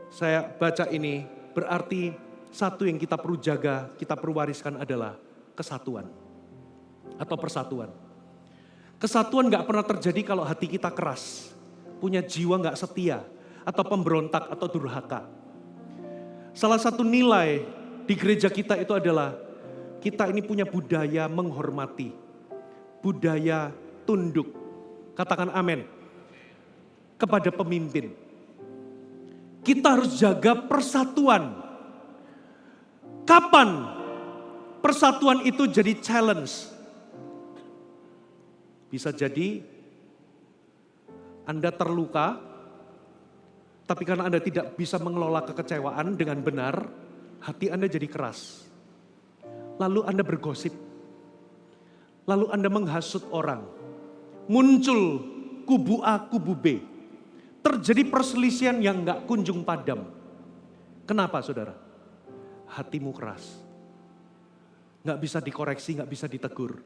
saya baca ini, berarti satu yang kita perlu jaga, kita perlu wariskan adalah kesatuan. atau persatuan. Kesatuan gak pernah terjadi kalau hati kita keras, punya jiwa gak setia, atau pemberontak atau durhaka. Salah satu nilai di gereja kita itu adalah kita ini punya budaya menghormati, budaya tunduk. Katakan amin. Kepada pemimpin. Kita harus jaga persatuan. Kapan persatuan itu jadi challenge? Bisa jadi Anda terluka, tapi karena Anda tidak bisa mengelola kekecewaan dengan benar, hati Anda jadi keras. Lalu Anda bergosip. Lalu Anda menghasut orang. Muncul kubu A, kubu B. Terjadi perselisihan yang gak kunjung padam. Kenapa saudara? Hatimu keras. Gak bisa dikoreksi, gak bisa ditegur.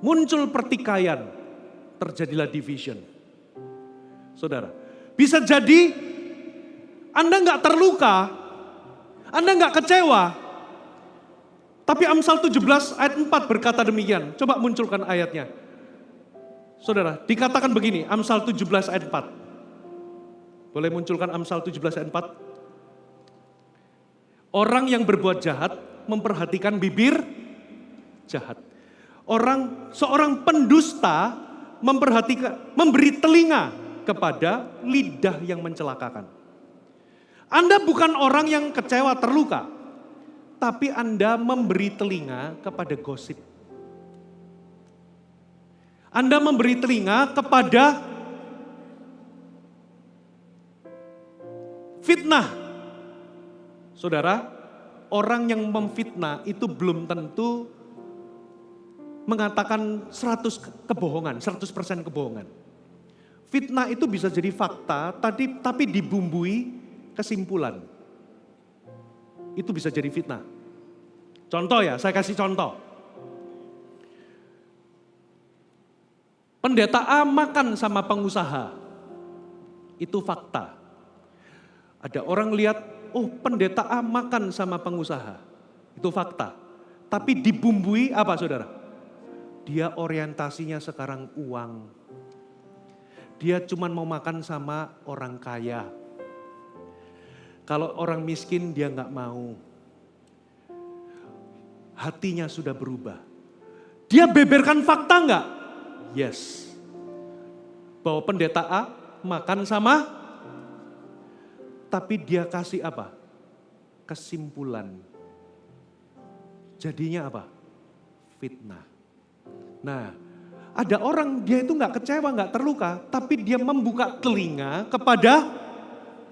Muncul pertikaian, terjadilah division. Saudara, bisa jadi Anda gak terluka, Anda gak kecewa. Tapi Amsal 17 ayat 4 berkata demikian. Coba munculkan ayatnya. Saudara, dikatakan begini, Amsal 17 ayat 4. Boleh munculkan Amsal 17 ayat 4. Orang yang berbuat jahat memperhatikan bibir jahat. Seorang pendusta memberi telinga kepada lidah yang mencelakakan. Anda bukan orang yang kecewa terluka, tapi Anda memberi telinga kepada gosip. Anda memberi telinga kepada fitnah. Saudara, orang yang memfitnah itu belum tentu mengatakan 100% kebohongan. Fitnah itu bisa jadi fakta, tapi dibumbui kesimpulan. Itu bisa jadi fitnah. Contoh ya, saya kasih contoh. Pendeta A makan sama pengusaha. Itu fakta. Ada orang lihat, oh pendeta A makan sama pengusaha. Itu fakta. Tapi dibumbui apa saudara? Dia orientasinya sekarang uang. Dia cuma mau makan sama orang kaya. Kalau orang miskin dia nggak mau. Hatinya sudah berubah. Dia beberkan fakta nggak? Yes. Bahwa pendeta A makan sama, tapi dia kasih apa? Kesimpulan. Jadinya apa? Fitnah. Nah, ada orang dia itu nggak kecewa, nggak terluka, tapi dia membuka telinga kepada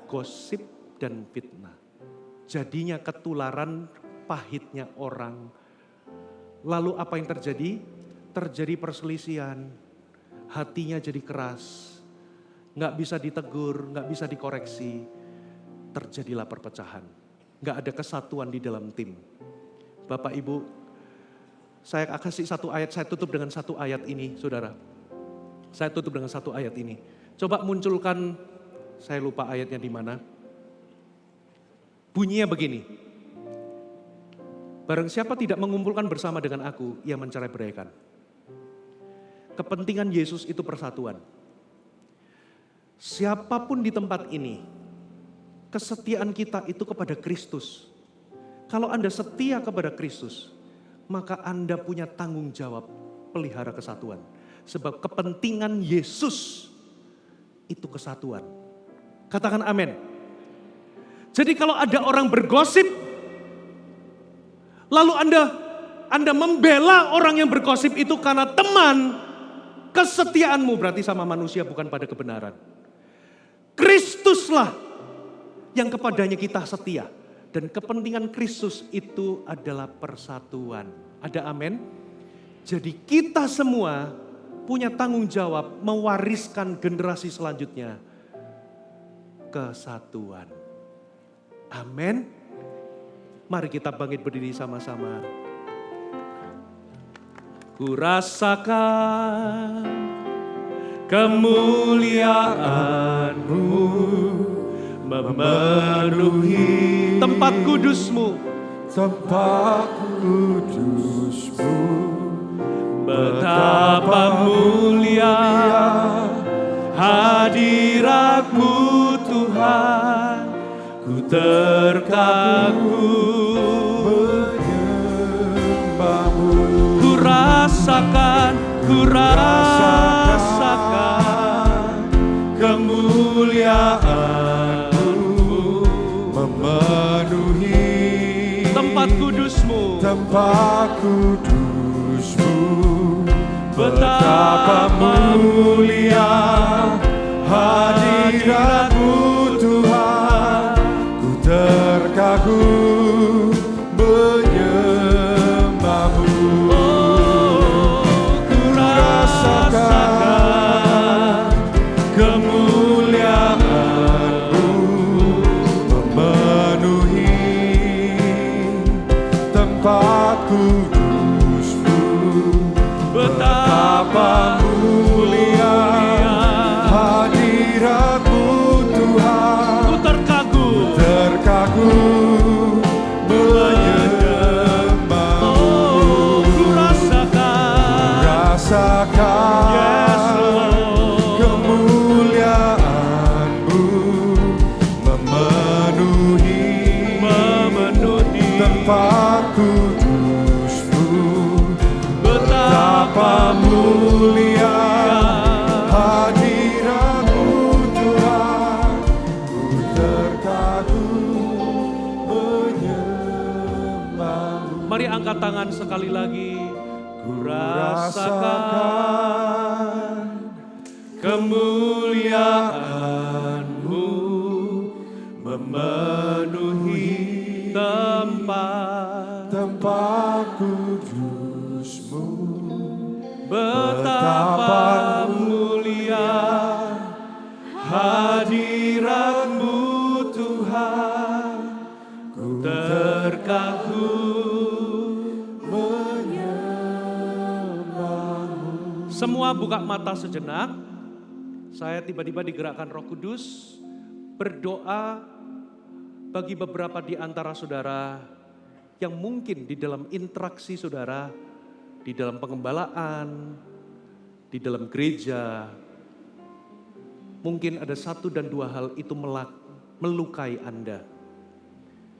gosip dan fitnah. Jadinya ketularan pahitnya orang. Lalu apa yang terjadi? Terjadi perselisihan. Hatinya jadi keras. Nggak bisa ditegur, nggak bisa dikoreksi. Terjadilah perpecahan. Nggak ada kesatuan di dalam tim. Bapak Ibu, saya kasih satu ayat, saya tutup dengan satu ayat ini, saudara. Saya tutup dengan satu ayat ini. Coba munculkan, saya lupa ayatnya di mana. Bunyinya begini. Barang siapa tidak mengumpulkan bersama dengan aku, ia mencerai-beraikan. Kepentingan Yesus itu persatuan. Siapapun di tempat ini, kesetiaan kita itu kepada Kristus. Kalau Anda setia kepada Kristus, maka Anda punya tanggung jawab pelihara kesatuan. Sebab kepentingan Yesus itu kesatuan. Katakan amin. Jadi kalau ada orang bergosip, lalu Anda membela orang yang bergosip itu karena teman, kesetiaanmu berarti sama manusia bukan pada kebenaran. Kristuslah yang kepadanya kita setia. Dan kepentingan Kristus itu adalah persatuan. Ada amin? Jadi kita semua punya tanggung jawab mewariskan generasi selanjutnya kesatuan. Amin. Mari kita bangkit berdiri sama-sama. Ku rasakan kemuliaan-Mu memenuhi tempat kudus-Mu. tempat kudus-Mu Ku rasakan kemuliaan-Mu memenuhi tempat kudus-Mu. Betapa mulia hadirat-Mu Tuhan, ku terkagum menyembah-Mu. Ku rasakan kemuliaan-Mu memenuhi tempat kudus-Mu. Betapa mulia hadirat-Mu Tuhan, Ku terkagum menyembah-Mu. Ku rasakan Yes, Lord. Kemuliaan-Mu memenuhi tempat kudus-Mu. Betapa mulia hadirat-Mu Tuhan, ku terkagum menyembah-Mu. Mari angkat tangan sekali lagi. Ku Rasakan kemuliaan-Mu memenuhi tempat kudus-Mu. betapa mulia hadirat-Mu Tuhan, ku terkagum menyembah-Mu. Semua buka mata sejenak. Saya tiba-tiba digerakkan Roh Kudus berdoa bagi beberapa di antara saudara yang mungkin di dalam interaksi saudara, di dalam pengembalaan, di dalam gereja, mungkin ada satu dan dua hal itu melukai Anda.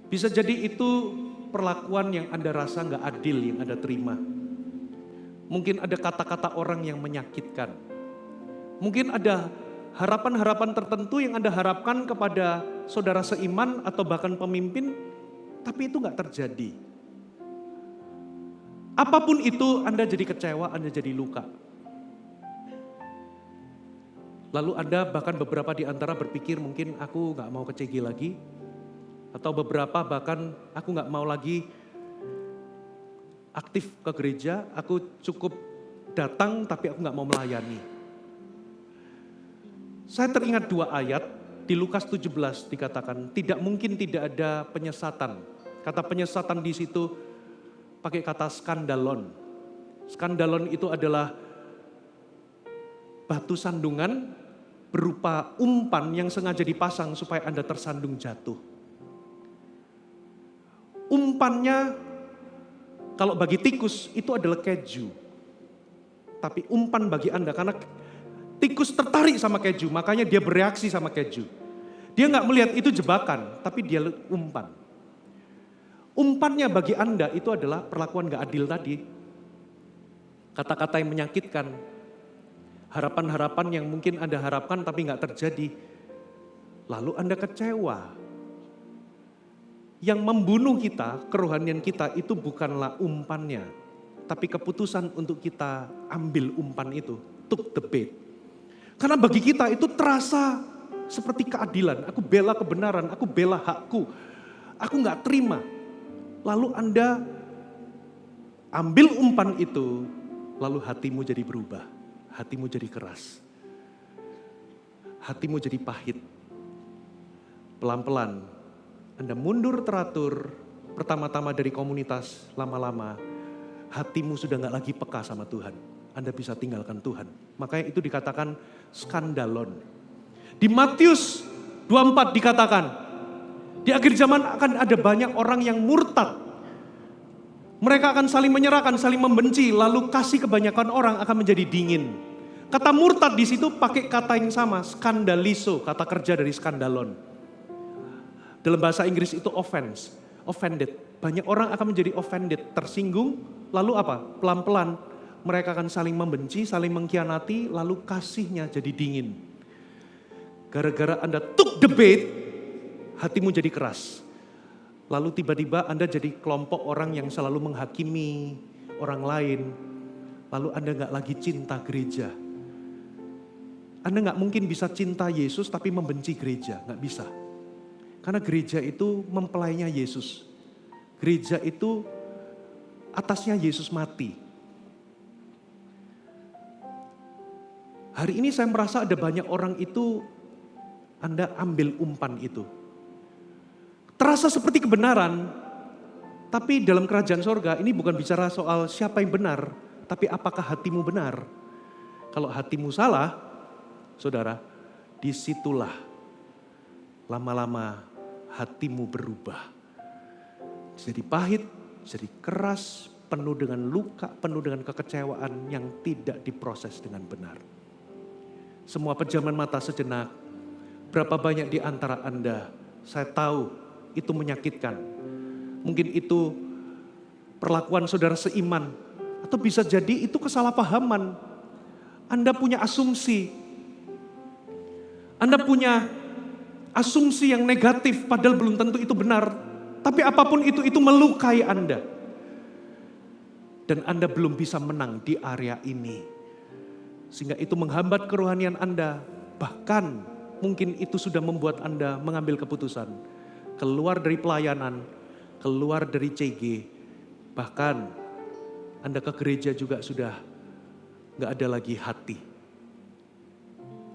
Bisa jadi itu perlakuan yang Anda rasa nggak adil yang Anda terima. Mungkin ada kata-kata orang yang menyakitkan. Mungkin ada harapan-harapan tertentu yang Anda harapkan kepada saudara seiman atau bahkan pemimpin, tapi itu nggak terjadi. Apapun itu Anda jadi kecewa, Anda jadi luka. Lalu Anda bahkan beberapa di antara berpikir mungkin aku nggak mau ke CG lagi. Atau beberapa bahkan aku nggak mau lagi aktif ke gereja, aku cukup datang tapi aku nggak mau melayani. Saya teringat dua ayat di Lukas 17 dikatakan tidak mungkin tidak ada penyesatan. Kata penyesatan di situ pakai kata skandalon. Skandalon itu adalah batu sandungan berupa umpan yang sengaja dipasang supaya Anda tersandung jatuh. Umpannya kalau bagi tikus itu adalah keju. Tapi umpan bagi Anda karena tikus tertarik sama keju, makanya dia bereaksi sama keju. Dia nggak melihat itu jebakan, tapi dia umpan. Umpannya bagi Anda itu adalah perlakuan nggak adil tadi. Kata-kata yang menyakitkan, harapan-harapan yang mungkin Anda harapkan tapi nggak terjadi. Lalu Anda kecewa. Yang membunuh kita, kerohanian kita itu bukanlah umpannya, tapi keputusan untuk kita ambil umpan itu, took the bait. Karena bagi kita itu terasa seperti keadilan. Aku bela kebenaran, aku bela hakku. Aku gak terima. Lalu Anda ambil umpan itu, lalu hatimu jadi berubah. Hatimu jadi keras. Hatimu jadi pahit. Pelan-pelan Anda mundur teratur. Pertama-tama dari komunitas, lama-lama hatimu sudah gak lagi peka sama Tuhan. Anda bisa tinggalkan Tuhan. Makanya itu dikatakan skandalon. Di Matius 24 dikatakan, di akhir zaman akan ada banyak orang yang murtad. Mereka akan saling menyerahkan, saling membenci, lalu kasih kebanyakan orang akan menjadi dingin. Kata murtad di situ pakai kata yang sama, skandalizo, kata kerja dari skandalon. Dalam bahasa Inggris itu offense, offended. Banyak orang akan menjadi offended, tersinggung, lalu apa? Pelan-pelan mereka akan saling membenci, saling mengkhianati, lalu kasihnya jadi dingin. Gara-gara Anda took the bait, hatimu jadi keras. Lalu tiba-tiba Anda jadi kelompok orang yang selalu menghakimi orang lain. Lalu Anda gak lagi cinta gereja. Anda gak mungkin bisa cinta Yesus tapi membenci gereja, gak bisa. Karena gereja itu mempelainya Yesus. Gereja itu atasnya Yesus mati. Hari ini saya merasa ada banyak orang itu, Anda ambil umpan itu. Terasa seperti kebenaran, tapi dalam kerajaan sorga ini bukan bicara soal siapa yang benar, tapi apakah hatimu benar. Kalau hatimu salah, saudara, disitulah lama-lama hatimu berubah. Jadi pahit, jadi keras, penuh dengan luka, penuh dengan kekecewaan yang tidak diproses dengan benar. Semua pejaman mata sejenak, berapa banyak di antara Anda, saya tahu itu menyakitkan. Mungkin itu perlakuan saudara seiman, atau bisa jadi itu kesalahpahaman. Anda punya asumsi. Anda punya asumsi yang negatif padahal belum tentu itu benar. Tapi apapun itu melukai Anda. Dan Anda belum bisa menang di area ini. Sehingga itu menghambat kerohanian Anda. Bahkan mungkin itu sudah membuat Anda mengambil keputusan. Keluar dari pelayanan, keluar dari CG. Bahkan Anda ke gereja juga sudah gak ada lagi hati.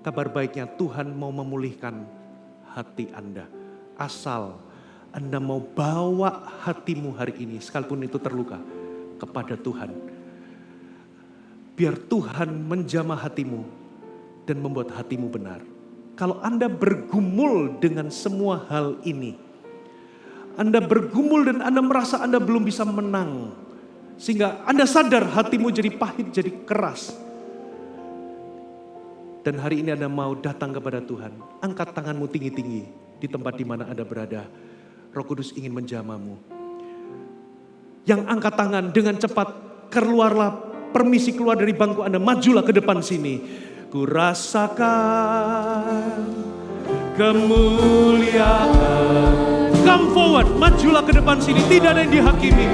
Kabar baiknya Tuhan mau memulihkan hati Anda. Asal Anda mau bawa hatimu hari ini, sekalipun itu terluka, kepada Tuhan. Biar Tuhan menjamah hatimu dan membuat hatimu benar. Kalau Anda bergumul dengan semua hal ini, Anda bergumul dan Anda merasa Anda belum bisa menang, sehingga Anda sadar hatimu jadi pahit, jadi keras. Dan hari ini Anda mau datang kepada Tuhan, angkat tanganmu tinggi-tinggi di tempat di mana Anda berada. Roh Kudus ingin menjamahmu. Yang angkat tangan dengan cepat, keluarlah, permisi keluar dari bangku Anda, majulah ke depan sini. Ku rasakan kemuliaan. Come forward, majulah ke depan sini, tidak ada yang dihakimi.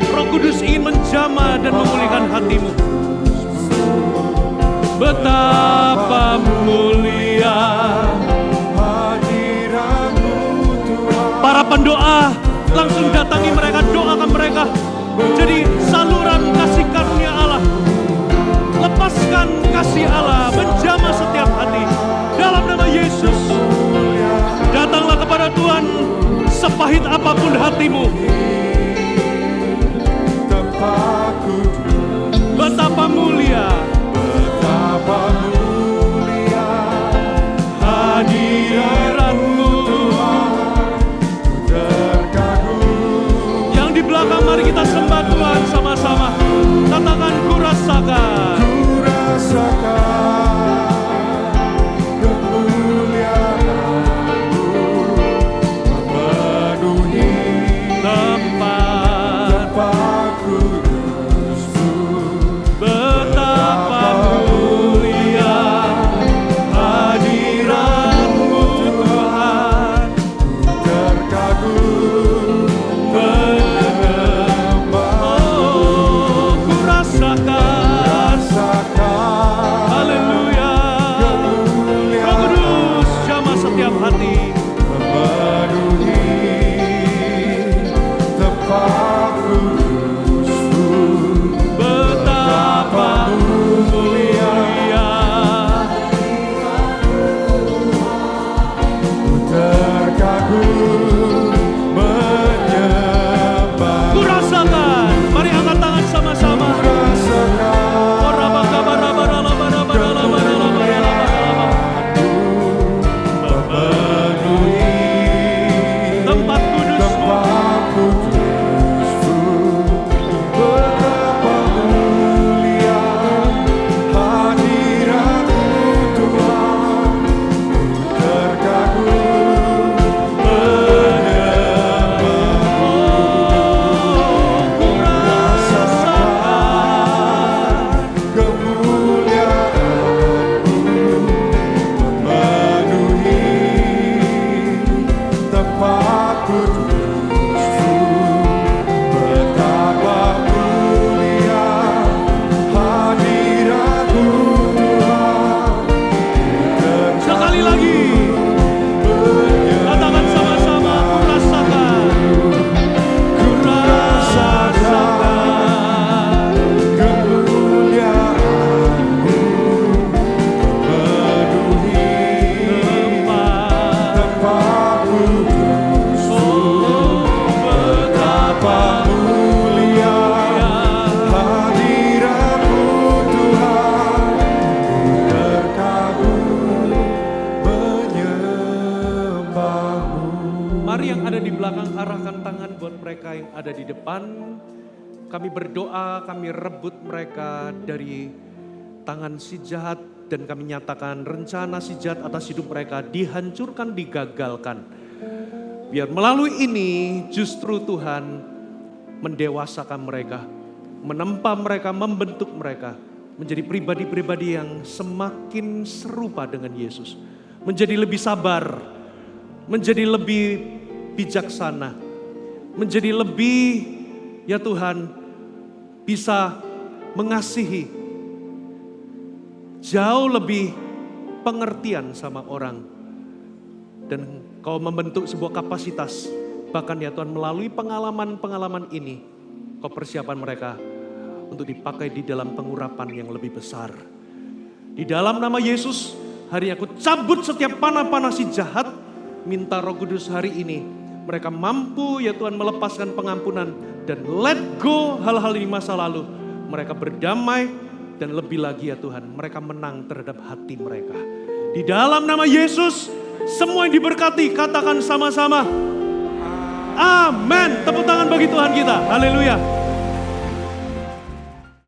Roh Kudus ingin menjamah dan memulihkan hatimu. Betapa mulia hadiratmu Tuhan. para pendoa, langsung datangi mereka, doakan mereka. Jadi saluran kasih karunia Allah, lepaskan kasih Allah, menjamah setiap hati. Dalam nama Yesus, datanglah kepada Tuhan, sepahit apapun hatimu. Tempat kudus, Betapa mulia betapa mulia hadiratmu. terkagum. Yang di belakang mari kita sembah Tuhan sama-sama. Katakan ku rasakan. Ku rasakan kemuliaan-Mu memenuhi Tempat kudus-Mu. betapa mulia hadiratmu Tuhan. Terkagum Oh, ku rasakan mereka yang ada di depan. Kami berdoa, kami rebut mereka dari tangan si jahat. Dan kami nyatakan rencana si jahat atas hidup mereka dihancurkan, digagalkan. Biar melalui ini justru Tuhan mendewasakan mereka, menempa mereka, membentuk mereka menjadi pribadi-pribadi yang semakin serupa dengan Yesus. Menjadi lebih sabar, menjadi lebih bijaksana, menjadi lebih, ya Tuhan, bisa mengasihi, jauh lebih pengertian sama orang. Dan Kau membentuk sebuah kapasitas, bahkan ya Tuhan melalui pengalaman-pengalaman ini, Kau persiapan mereka untuk dipakai di dalam pengurapan yang lebih besar. Di dalam nama Yesus, hari ini aku cabut setiap panah-panah si jahat. Minta Roh Kudus hari ini mereka mampu ya Tuhan melepaskan pengampunan dan let go hal-hal di masa lalu. Mereka berdamai dan lebih lagi ya Tuhan, mereka menang terhadap hati mereka. Di dalam nama Yesus, semua yang diberkati katakan sama-sama. Amin. Tepuk tangan bagi Tuhan kita. Haleluya.